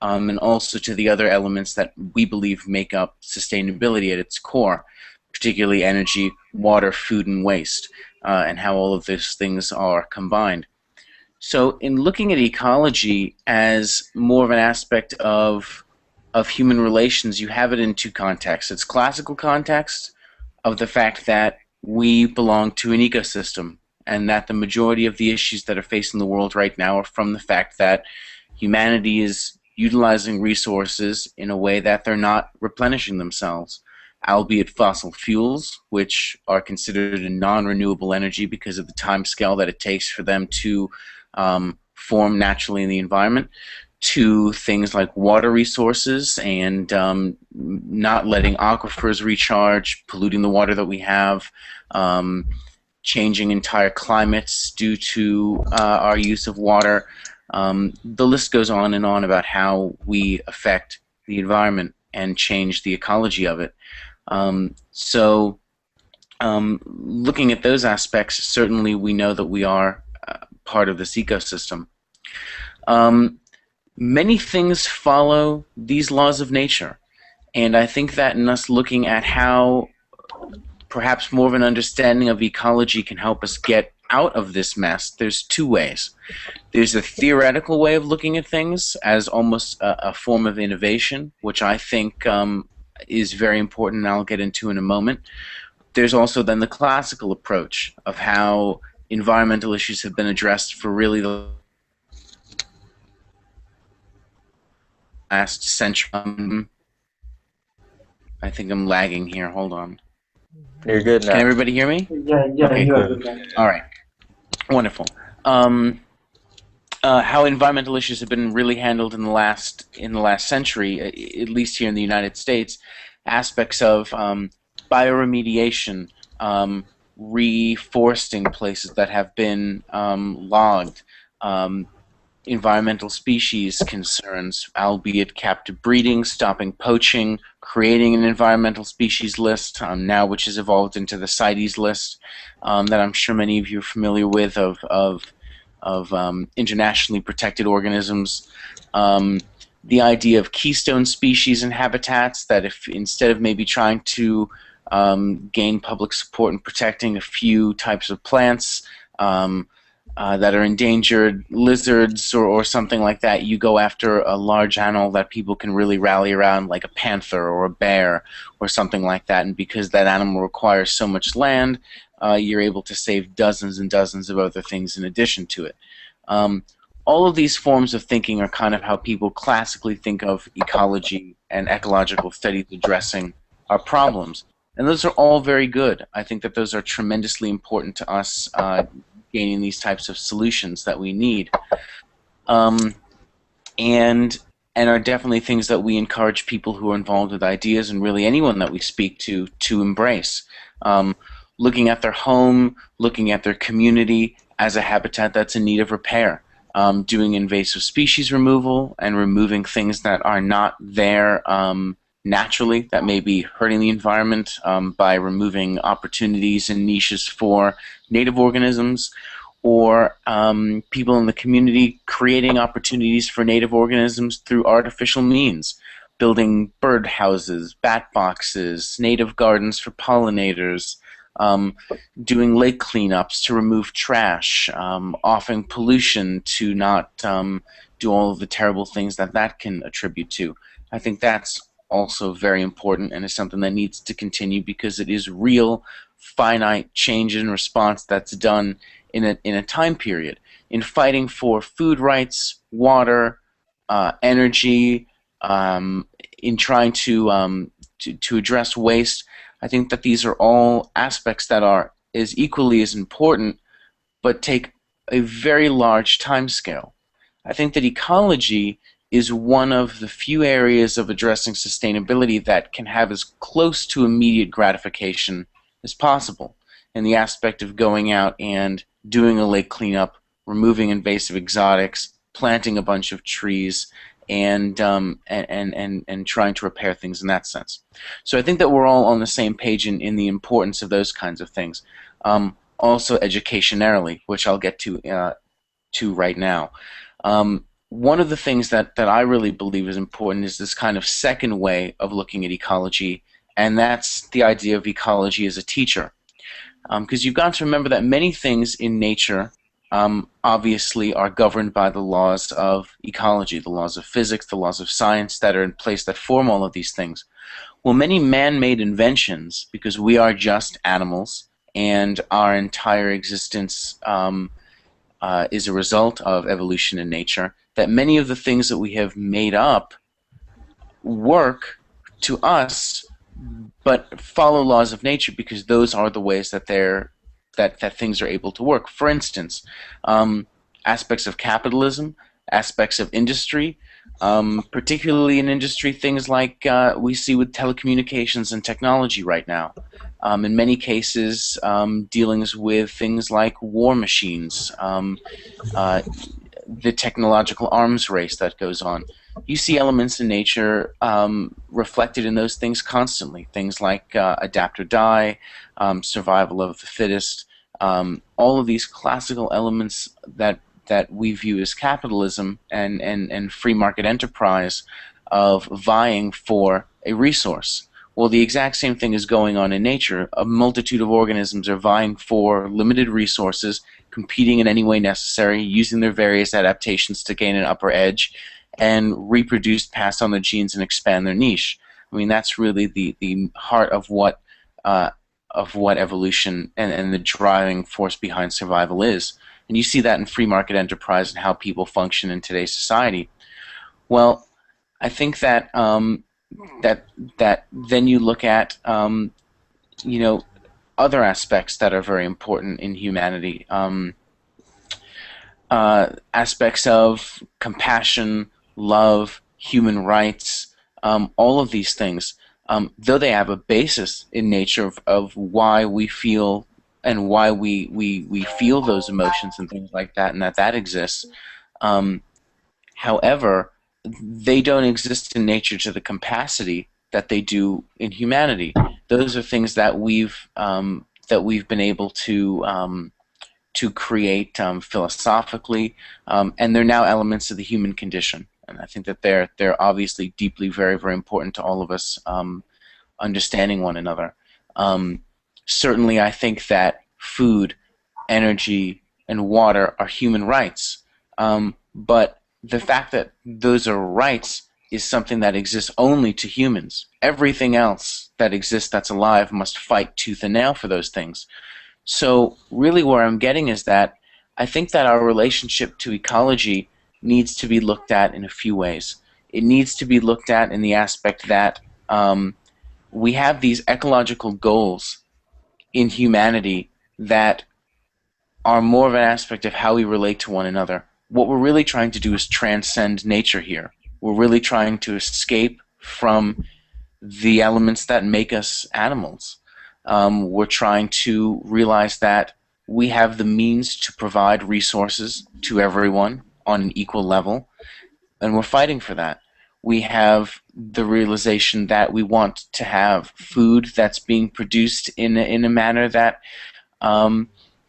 and also to the other elements that we believe make up sustainability at its core, particularly energy, water, food, and waste, and how all of those things are combined. So in looking at ecology as more of an aspect of human relations, you have it in two contexts. It's classical context of the fact that we belong to an ecosystem, and that the majority of the issues that are facing the world right now are from the fact that humanity is utilizing resources in a way that they're not replenishing themselves, albeit fossil fuels, which are considered a non-renewable energy because of the time scale that it takes for them to form naturally in the environment, to things like water resources and not letting aquifers recharge, polluting the water that we have, changing entire climates due to our use of water. The list goes on and on about how we affect the environment and change the ecology of it. Looking at those aspects, certainly we know that we are part of this ecosystem. Many things follow these laws of nature, and I think that in us looking at how perhaps more of an understanding of ecology can help us get out of this mess, there's two ways. There's a theoretical way of looking at things as almost a form of innovation, which I think is very important, and I'll get into in a moment. There's also then the classical approach of how environmental issues have been addressed for really the last century. I think I'm lagging here. Hold on. You're good now. Can everybody hear me? Yeah, Okay, you cool. are good. All right. Wonderful. How environmental issues have been really handled in the last century, at least here in the United States, aspects of bioremediation, reforesting places that have been logged, environmental species concerns, albeit captive breeding, stopping poaching, creating an environmental species list now, which has evolved into the CITES list that I'm sure many of you are familiar with of internationally protected organisms. The idea of keystone species and habitats, that if instead of maybe trying to gain public support in protecting a few types of plants that are endangered, lizards or something like that, you go after a large animal that people can really rally around, like a panther or a bear or something like that. And because that animal requires so much land, you're able to save dozens and dozens of other things in addition to it. All of these forms of thinking are kind of how people classically think of ecology and ecological studies addressing our problems. And those are all very good. I think that those are tremendously important to us gaining these types of solutions that we need. And are definitely things that we encourage people who are involved with ideas, and really anyone that we speak to embrace. Looking at their home, looking at their community as a habitat that's in need of repair. Doing invasive species removal and removing things that are not there naturally, that may be hurting the environment, by removing opportunities and niches for native organisms, or people in the community creating opportunities for native organisms through artificial means, building bird houses, bat boxes, native gardens for pollinators, doing lake cleanups to remove trash, offing pollution to not do all of the terrible things that can attribute to. I think that's also very important and is something that needs to continue, because it is real, finite change in response that's done in a time period. In fighting for food rights, water, energy, in trying to address waste, I think that these are all aspects that are as equally as important, but take a very large time scale. I think that ecology is one of the few areas of addressing sustainability that can have as close to immediate gratification as possible, in the aspect of going out and doing a lake cleanup, removing invasive exotics, planting a bunch of trees, and trying to repair things in that sense. So I think that we're all on the same page in the importance of those kinds of things. Also educationally, which I'll get to right now. One of the things that I really believe is important is this kind of second way of looking at ecology, and that's the idea of ecology as a teacher. Because you've got to remember that many things in nature obviously are governed by the laws of ecology, the laws of physics, the laws of science that are in place that form all of these things. Well, many man-made inventions, because we are just animals, and our entire existence is a result of evolution in nature, that many of the things that we have made up work to us, but follow laws of nature because those are the ways that that things are able to work. For instance, aspects of capitalism, aspects of industry, particularly in industry, things like we see with telecommunications and technology right now. In many cases, dealings with things like war machines, the technological arms race that goes on. You see elements in nature reflected in those things constantly. Things like adapt or die, survival of the fittest, all of these classical elements that we view as capitalism and free market enterprise of vying for a resource. Well, the exact same thing is going on in nature. A multitude of organisms are vying for limited resources, competing in any way necessary, using their various adaptations to gain an upper edge, and reproduce, pass on their genes, and expand their niche. I mean, that's really the heart of what evolution and the driving force behind survival is. And you see that in free market enterprise and how people function in today's society. Well, I think that that then you look at other aspects that are very important in humanity, aspects of compassion, love, human rights, all of these things, though they have a basis in nature of why we feel and why we feel those emotions and things like that, and that exists. However, they don't exist in nature to the capacity that they do in humanity. Those are things that we've been able to create philosophically, and they're now elements of the human condition. And I think that they're obviously deeply, very, very important to all of us understanding one another. Certainly, I think that food, energy, and water are human rights, but the fact that those are rights is something that exists only to humans. Everything else that exists that's alive must fight tooth and nail for those things. So really where I'm getting is that I think that our relationship to ecology needs to be looked at in a few ways. It needs to be looked at in the aspect that we have these ecological goals in humanity that are more of an aspect of how we relate to one another. What we're really trying to do is transcend nature here. We're really trying to escape from the elements that make us animals. We're trying to realize that we have the means to provide resources to everyone on an equal level, and we're fighting for that. We have the realization that we want to have food that's being produced in a manner that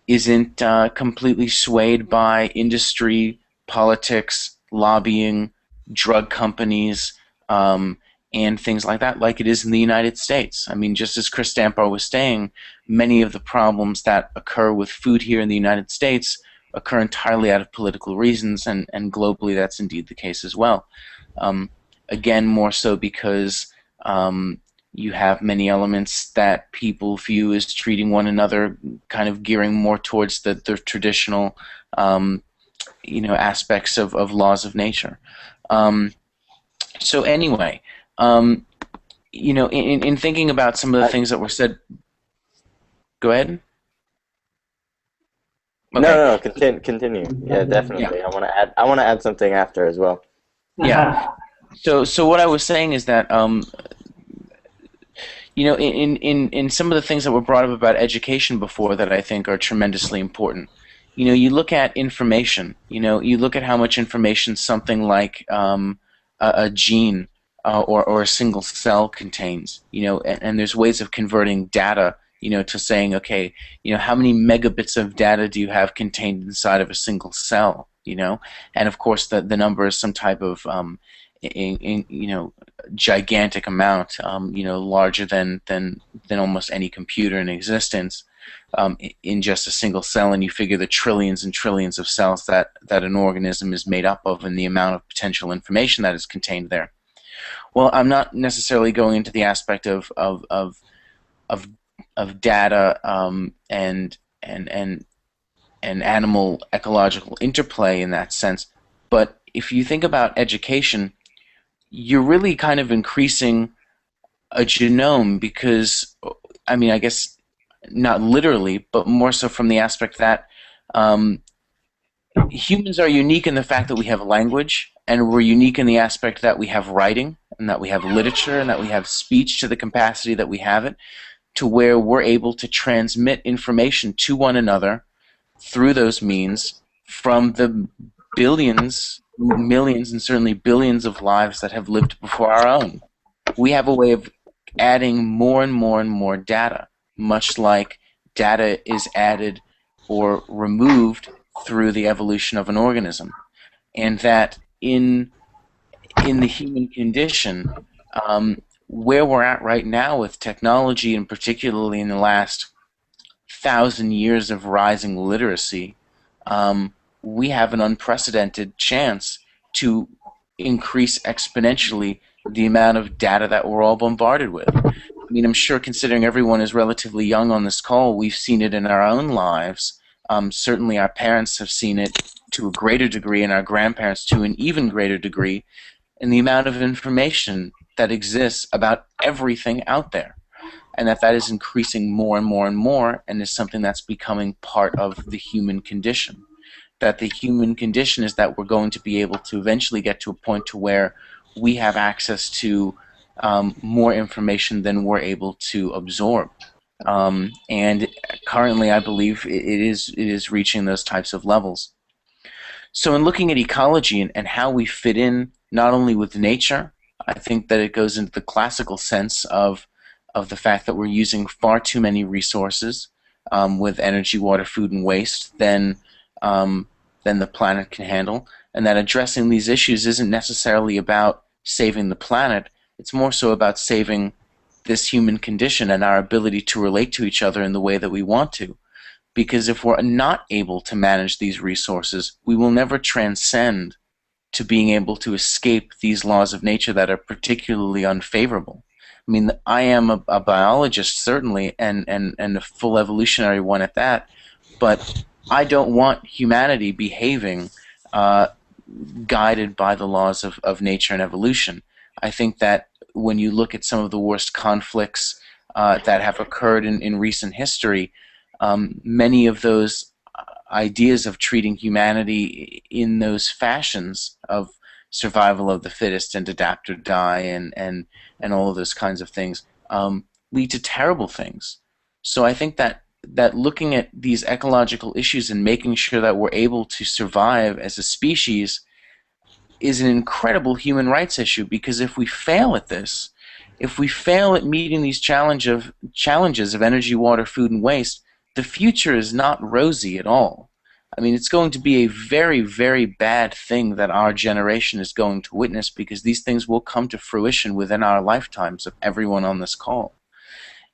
isn't completely swayed by industry, politics, lobbying, drug companies, and things like that, like it is in the United States. I mean, just as Chris Stamper was saying, many of the problems that occur with food here in the United States occur entirely out of political reasons, and globally that's indeed the case as well. Again, more so because you have many elements that people view as treating one another, kind of gearing more towards the traditional aspects of laws of nature. So anyway, in thinking about some of the things that were said, go ahead. Okay. No, continue. Yeah, definitely. Yeah. I want to add something after as well. Yeah. So what I was saying is that in some of the things that were brought up about education before that I think are tremendously important. You look at information. You look at how much information something like a gene or a single cell contains. And there's ways of converting data, to saying, okay, how many megabits of data do you have contained inside of a single cell? And of course the number is some type of gigantic amount, larger than almost any computer in existence, in just a single cell, and you figure the trillions and trillions of cells that an organism is made up of, and the amount of potential information that is contained there. Well, I'm not necessarily going into the aspect of data and animal ecological interplay in that sense, but if you think about education, you're really kind of increasing a genome, because, I mean, I guess not literally, but more so from the aspect that humans are unique in the fact that we have language, and we're unique in the aspect that we have writing, and that we have literature, and that we have speech to the capacity that we have it, to where we're able to transmit information to one another through those means from the billions, millions, and certainly billions of lives that have lived before our own. We have a way of adding more and more and more data, much like data is added or removed through the evolution of an organism. And that in the human condition, where we're at right now with technology, and particularly in the last 1,000 years of rising literacy, we have an unprecedented chance to increase exponentially the amount of data that we're all bombarded with. I mean, I'm sure, considering everyone is relatively young on this call, we've seen it in our own lives. Certainly our parents have seen it to a greater degree, and our grandparents to an even greater degree, in the amount of information that exists about everything out there. And that is increasing more and more and more, and is something that's becoming part of the human condition. That the human condition is that we're going to be able to eventually get to a point to where we have access to more information than we're able to absorb. And currently, I believe it is reaching those types of levels. So in looking at ecology and how we fit in not only with nature, I think that it goes into the classical sense of the fact that we're using far too many resources with energy, water, food, and waste than the planet can handle, and that addressing these issues isn't necessarily about saving the planet. It's more so about saving this human condition and our ability to relate to each other in the way that we want to. Because if we're not able to manage these resources, we will never transcend to being able to escape these laws of nature that are particularly unfavorable. I mean, I am a biologist, certainly, and a full evolutionary one at that, but I don't want humanity behaving guided by the laws of nature and evolution. I think that when you look at some of the worst conflicts that have occurred in recent history, many of those ideas of treating humanity in those fashions of survival of the fittest and adapt or die and all of those kinds of things lead to terrible things. So I think that looking at these ecological issues and making sure that we're able to survive as a species is an incredible human rights issue, because if we fail at this, if we fail at meeting these challenges of energy, water, food, and waste, the future is not rosy at all. I mean, it's going to be a very, very bad thing that our generation is going to witness, because these things will come to fruition within our lifetimes of everyone on this call.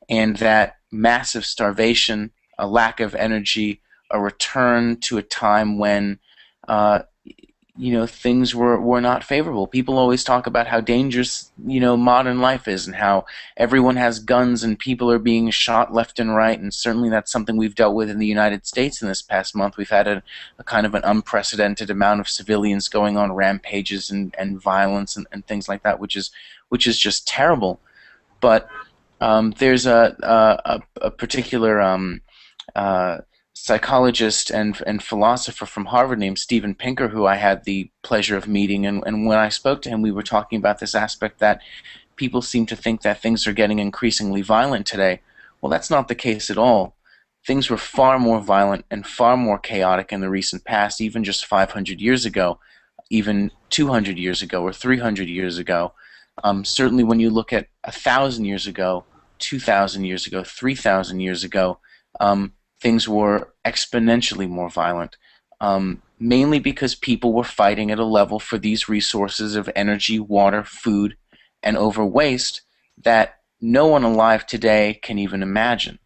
And that massive starvation, a lack of energy, a return to a time when things were not favorable. People always talk about how dangerous modern life is, and how everyone has guns and people are being shot left and right, and certainly that's something we've dealt with in the United States in this past month. We've had a kind of an unprecedented amount of civilians going on rampages and violence and things like that, which is just terrible. But there's a particular psychologist and philosopher from Harvard named Steven Pinker, who I had the pleasure of meeting, and when I spoke to him, we were talking about this aspect that people seem to think that things are getting increasingly violent today. Well, that's not the case at all. Things were far more violent and far more chaotic in the recent past, even just 500 years ago, even 200 years ago or 300 years ago. Certainly when you look at 1,000 years ago, 2,000 years ago, 3,000 years ago, things were exponentially more violent, mainly because people were fighting at a level for these resources of energy, water, food, and over waste that no one alive today can even imagine.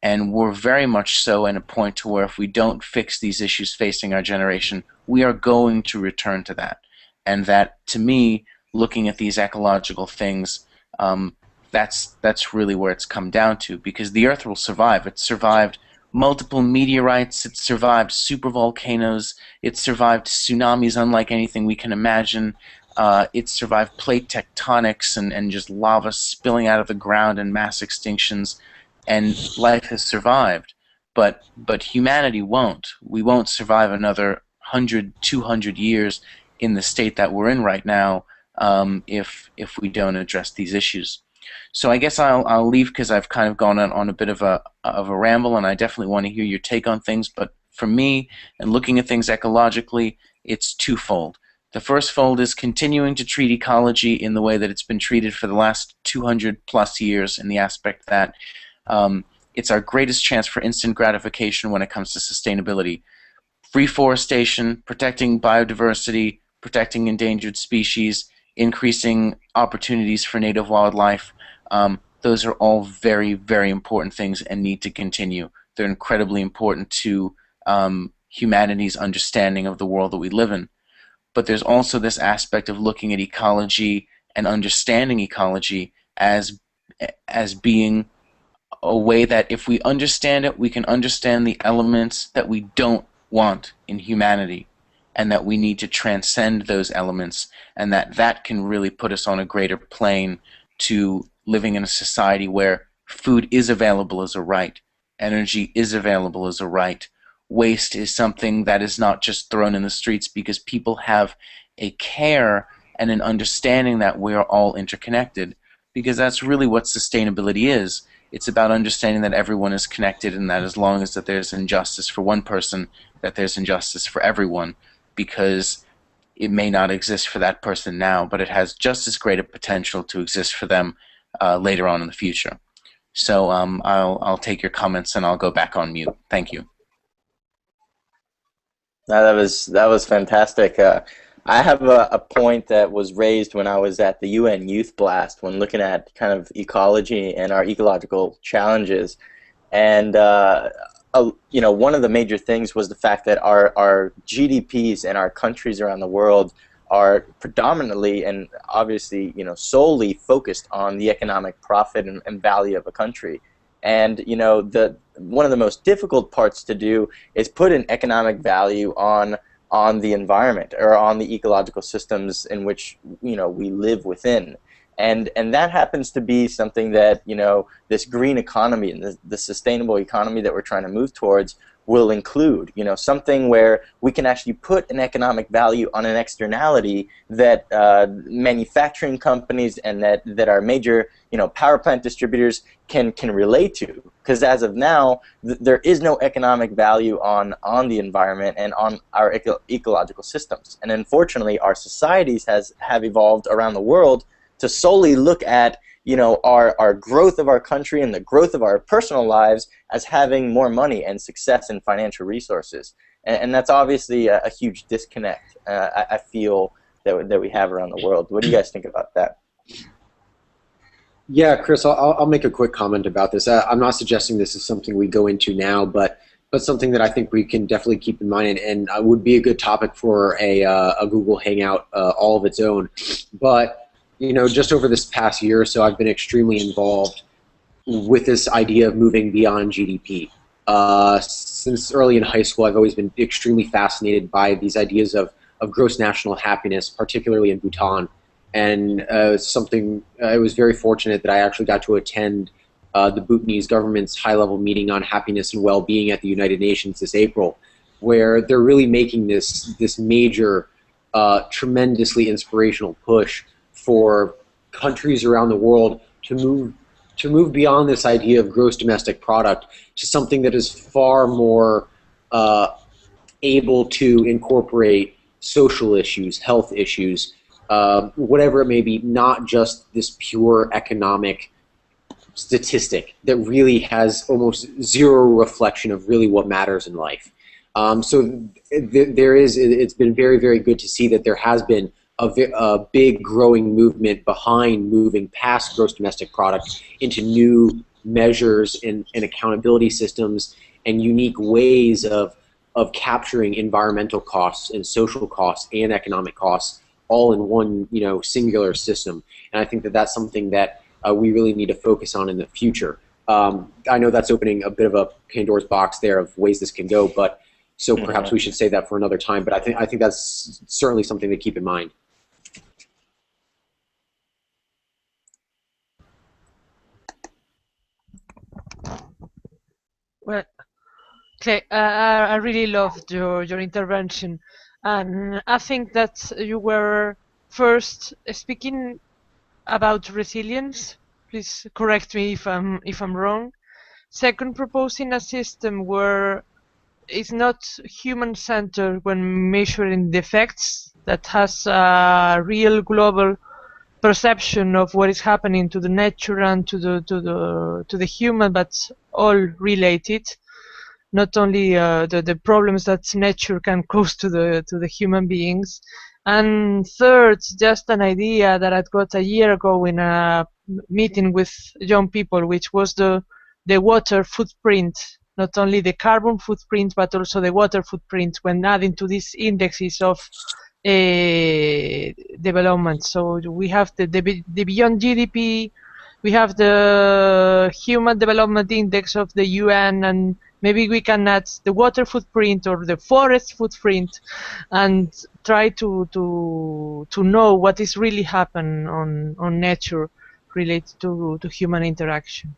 And we're very much so at a point to where if we don't fix these issues facing our generation, we are going to return to that. And that, to me, looking at these ecological things, that's really where it's come down to, because the Earth will survive. It survived multiple meteorites, it survived supervolcanoes, it survived tsunamis unlike anything we can imagine, it survived plate tectonics and just lava spilling out of the ground and mass extinctions, and life has survived. But humanity won't. We won't survive another 100, 200 years in the state that we're in right now if we don't address these issues. So I guess I'll leave because I've kind of gone on a bit of a ramble, and I definitely want to hear your take on things. But for me, and looking at things ecologically, it's twofold. The first fold is continuing to treat ecology in the way that it's been treated for the last 200 plus years, in the aspect that it's our greatest chance for instant gratification when it comes to sustainability. Reforestation, protecting biodiversity, protecting endangered species, increasing opportunities for native wildlife, those are all very, very important things and need to continue. They're incredibly important to humanity's understanding of the world that we live in. But there's also this aspect of looking at ecology and understanding ecology as being a way that if we understand it, we can understand the elements that we don't want in humanity, and that we need to transcend those elements, and that can really put us on a greater plane to living in a society where food is available as a right, energy is available as a right, waste is something that is not just thrown in the streets, because people have a care and an understanding that we're all interconnected, because that's really what sustainability is. It's about understanding that everyone is connected, and that as long as that there's injustice for one person, that there's injustice for everyone, because it may not exist for that person now, but it has just as great a potential to exist for them later on in the future. So I'll take your comments and I'll go back on mute. Thank you. No, that was fantastic. I have a point that was raised when I was at the UN Youth Blast when looking at kind of ecology and our ecological challenges. And you know, one of the major things was the fact that our GDPs and our countries around the world are predominantly and obviously, you know, solely focused on the economic profit and value of a country. And you know, one of the most difficult parts to do is put an economic value on the environment or on the ecological systems in which, you know, we live within. And that happens to be something that, you know, this green economy and the sustainable economy that we're trying to move towards will include, you know, something where we can actually put an economic value on an externality that manufacturing companies and that our major, you know, power plant distributors can relate to. Because as of now, there is no economic value on the environment and on our ecological systems. And unfortunately, our societies have evolved around the world to solely look at, you know, our growth of our country and the growth of our personal lives as having more money and success and financial resources. And that's obviously a huge disconnect, I feel, that we have around the world. What do you guys think about that? Yeah, Chris, I'll make a quick comment about this. I'm not suggesting this is something we go into now, but something that I think we can definitely keep in mind, and would be a good topic for a Google Hangout all of its own. But you know, just over this past year or so, I've been extremely involved with this idea of moving beyond GDP. Since early in high school, I've always been extremely fascinated by these ideas of gross national happiness, particularly in Bhutan. And something I was very fortunate that I actually got to attend the Bhutanese government's high-level meeting on happiness and well-being at the United Nations this April, where they're really making this major, tremendously inspirational push for countries around the world to move beyond this idea of gross domestic product to something that is far more able to incorporate social issues, health issues, whatever it may be, not just this pure economic statistic that really has almost zero reflection of really what matters in life. It's been very, very good to see that there has been a big growing movement behind moving past gross domestic product into new measures and accountability systems and unique ways of capturing environmental costs and social costs and economic costs all in one, singular system. And I think that that's something that we really need to focus on in the future. I know that's opening a bit of a Pandora's box there of ways this can go, but so perhaps we should say that for another time. But I think that's certainly something to keep in mind. Well, Clay, I really loved your intervention, and I think that you were first speaking about resilience. Please correct me if I'm wrong. Second, proposing a system where it's not human-centered when measuring the effects, that has a real global perception of what is happening to the nature and to the human, but all related. Not only the problems that nature can cause to the human beings. And third, just an idea that I got a year ago in a meeting with young people, which was the water footprint, not only the carbon footprint, but also the water footprint when adding to these indexes of development. So we have the beyond GDP, we have the Human Development Index of the UN, and maybe we can add the water footprint or the forest footprint and try to know what is really happening on nature related to human interaction.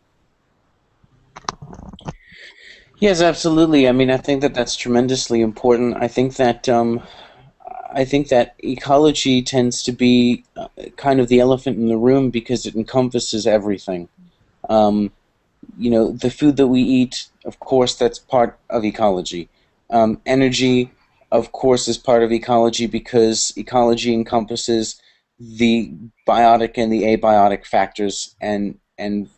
Yes, absolutely. I mean, I think that that's tremendously important. I think that ecology tends to be kind of the elephant in the room because it encompasses everything. The food that we eat, of course, that's part of ecology. Energy, of course, is part of ecology because ecology encompasses the biotic and the abiotic factors, and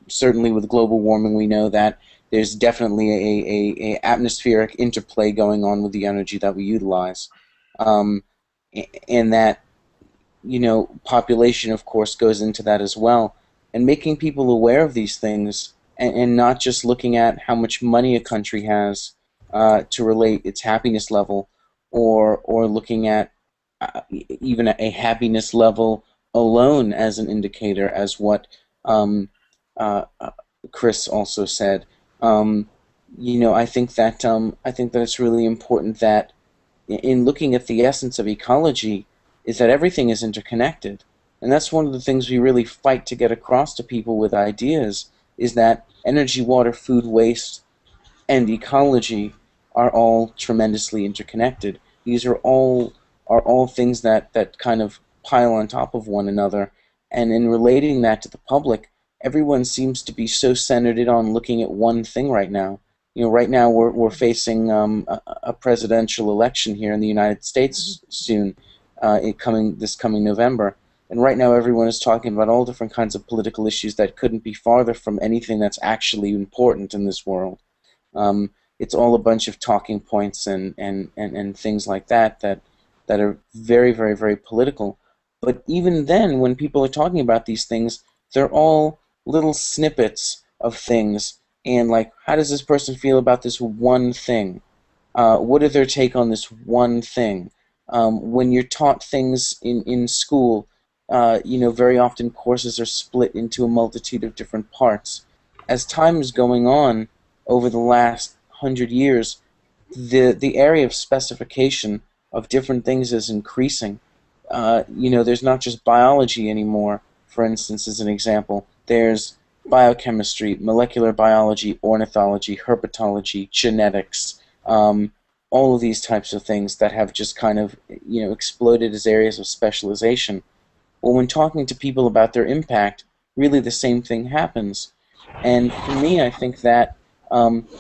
certainly with global warming, we know that there's definitely a atmospheric interplay going on with the energy that we utilize. And that, population, of course, goes into that as well. And making people aware of these things and not just looking at how much money a country has to relate its happiness level or looking at even a happiness level alone as an indicator, as what Chris also said. I think that it's really important that in looking at the essence of ecology is that everything is interconnected. And that's one of the things we really fight to get across to people with ideas, is that energy, water, food, waste, and ecology are all tremendously interconnected. These are all things that kind of pile on top of one another. And in relating that to the public, everyone seems to be so centered in on looking at one thing right now. Right now we're facing a presidential election here in the United States soon, this coming November. And right now everyone is talking about all different kinds of political issues that couldn't be farther from anything that's actually important in this world. It's all a bunch of talking points and things like that are very, very, very political. But even then, when people are talking about these things, they're all little snippets of things. And like, how does this person feel about this one thing? What are their take on this one thing? When you're taught things in school, very often courses are split into a multitude of different parts. As time is going on over the last 100 years, the area of specification of different things is increasing. There's not just biology anymore, for instance, as an example. There's biochemistry, molecular biology, ornithology, herpetology, genetics, all of these types of things that have just kind of exploded as areas of specialization. Well, when talking to people about their impact, really the same thing happens. And for me, I think that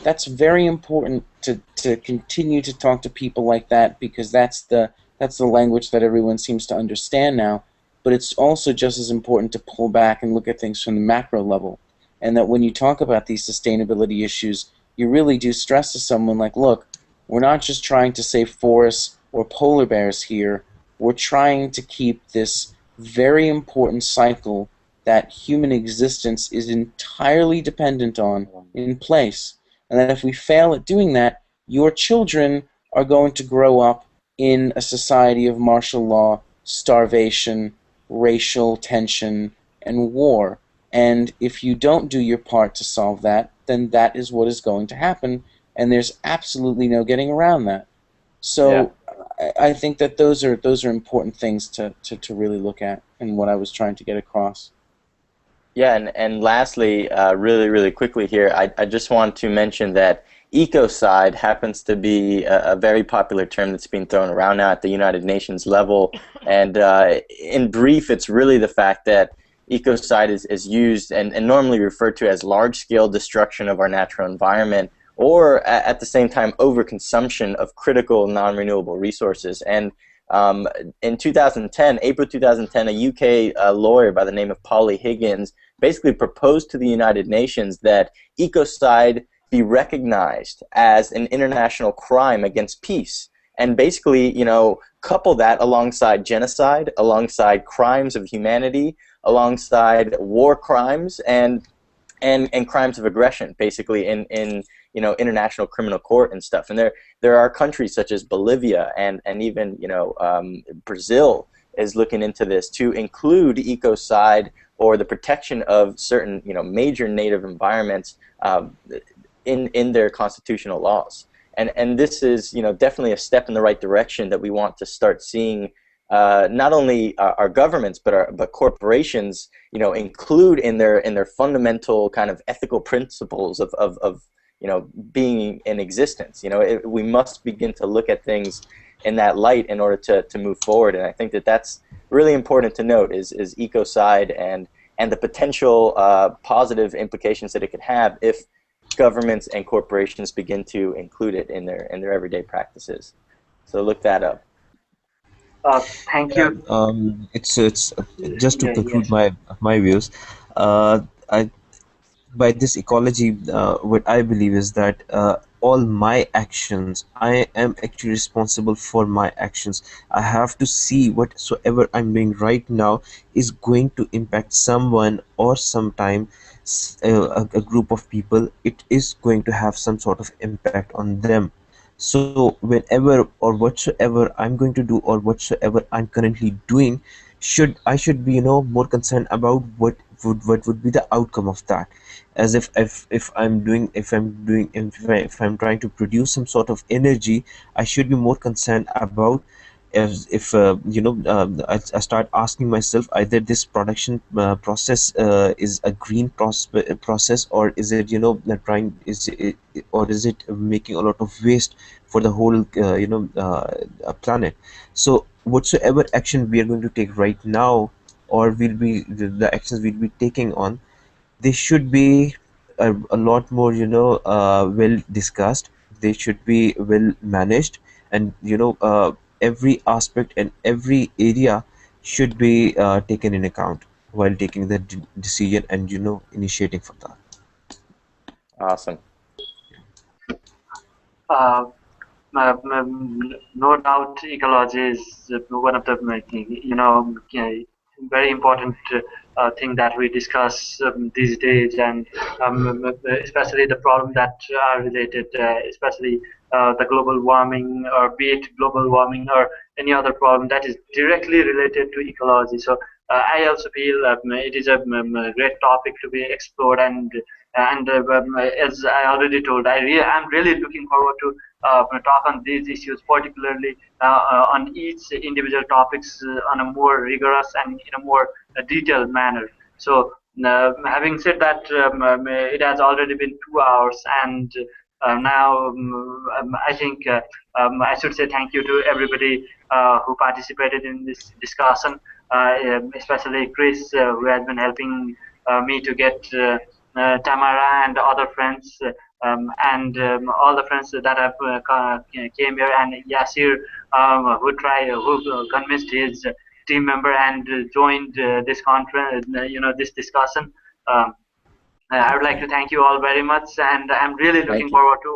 that's very important to continue to talk to people like that, because that's the that's the language that everyone seems to understand now. But it's also just as important to pull back and look at things from the macro level. And that when you talk about these sustainability issues, you really do stress to someone like, look, we're not just trying to save forests or polar bears here. We're trying to keep this very important cycle that human existence is entirely dependent on in place. And that if we fail at doing that, your children are going to grow up in a society of martial law, starvation, racial tension, and war. And if you don't do your part to solve that, then that is what is going to happen, and there's absolutely no getting around that. So I think that those are important things to really look at, and what I was trying to get across. Yeah, and lastly, really quickly here, I just want to mention that ecocide happens to be a very popular term that's being thrown around now at the United Nations level. And in brief, it's really the fact that ecocide is used and normally referred to as large-scale destruction of our natural environment, or at the same time overconsumption of critical non-renewable resources. And in 2010, April 2010, a UK lawyer by the name of Polly Higgins basically proposed to the United Nations that ecocide be recognized as an international crime against peace, and basically, you know, couple that alongside genocide, alongside crimes of humanity, alongside war crimes, and crimes of aggression, basically in you know, international criminal court and stuff. And there are countries such as Bolivia and even, you know, Brazil is looking into this to include ecocide or the protection of certain, you know, major native environments in their constitutional laws. And this is, you know, definitely a step in the right direction that we want to start seeing. Not only our governments, but corporations, you know, include in their fundamental kind of ethical principles of you know, being in existence. You know, we must begin to look at things in that light in order to move forward. And I think that that's really important to note is ecocide and the potential positive implications that it could have if governments and corporations begin to include it in their everyday practices. So look that up. Thank you. It's just to conclude my views. By this ecology, what I believe is that all my actions, I am actually responsible for my actions. I have to see whatsoever I'm doing right now is going to impact someone or sometime a group of people. It is going to have some sort of impact on them. So whenever or whatsoever I'm going to do or whatsoever I'm currently doing, I should be, you know, more concerned about what would be the outcome of that. As if I'm trying to produce some sort of energy, I should be more concerned about if you know, I start asking myself either this production process is a green process, or is it, you know, or is it making a lot of waste for the whole you know, planet. So whatsoever action we are going to take right now, or the actions we'll be taking on, they should be a lot more, you know, well discussed. They should be well managed, and you know, every aspect and every area should be taken in account while taking the decision and, you know, initiating for that. Awesome. No doubt, ecology is one of the, you know, very important thing that we discuss these days, and especially the problem that are related, especially the global warming, or be it global warming or any other problem that is directly related to ecology. So I also feel it is a great topic to be explored, and as I already told, I'm really looking forward to talk on these issues, particularly on each individual topics on a more rigorous and in a more detailed manner. So having said that, it has already been 2 hours, and now I think I should say thank you to everybody who participated in this discussion, especially Chris, who has been helping me to get Tamara and other friends and all the friends that have came here, and Yasir, who convinced his team member and joined this conference, this discussion. I would like to thank you all very much, and I'm really looking forward to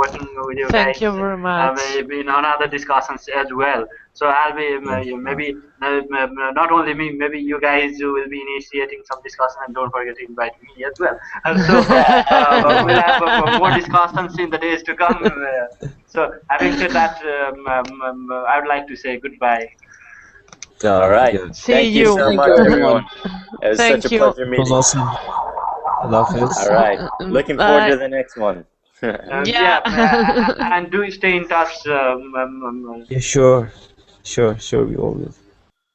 working with you guys. Thank you very much. In other discussions as well. So I'll be maybe not only me, maybe you guys will be initiating some discussion, and don't forget to invite me as well. So we'll have more discussions in the days to come. So having said that, I would like to say goodbye. All right. Yeah. Thank you so much, everyone. It was Thank such a you. pleasure It meeting. was awesome. Love it. All right. Looking forward to the next one. Yeah. And do stay in touch. Yeah, sure. We always.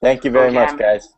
Thank you very Okay, much, guys.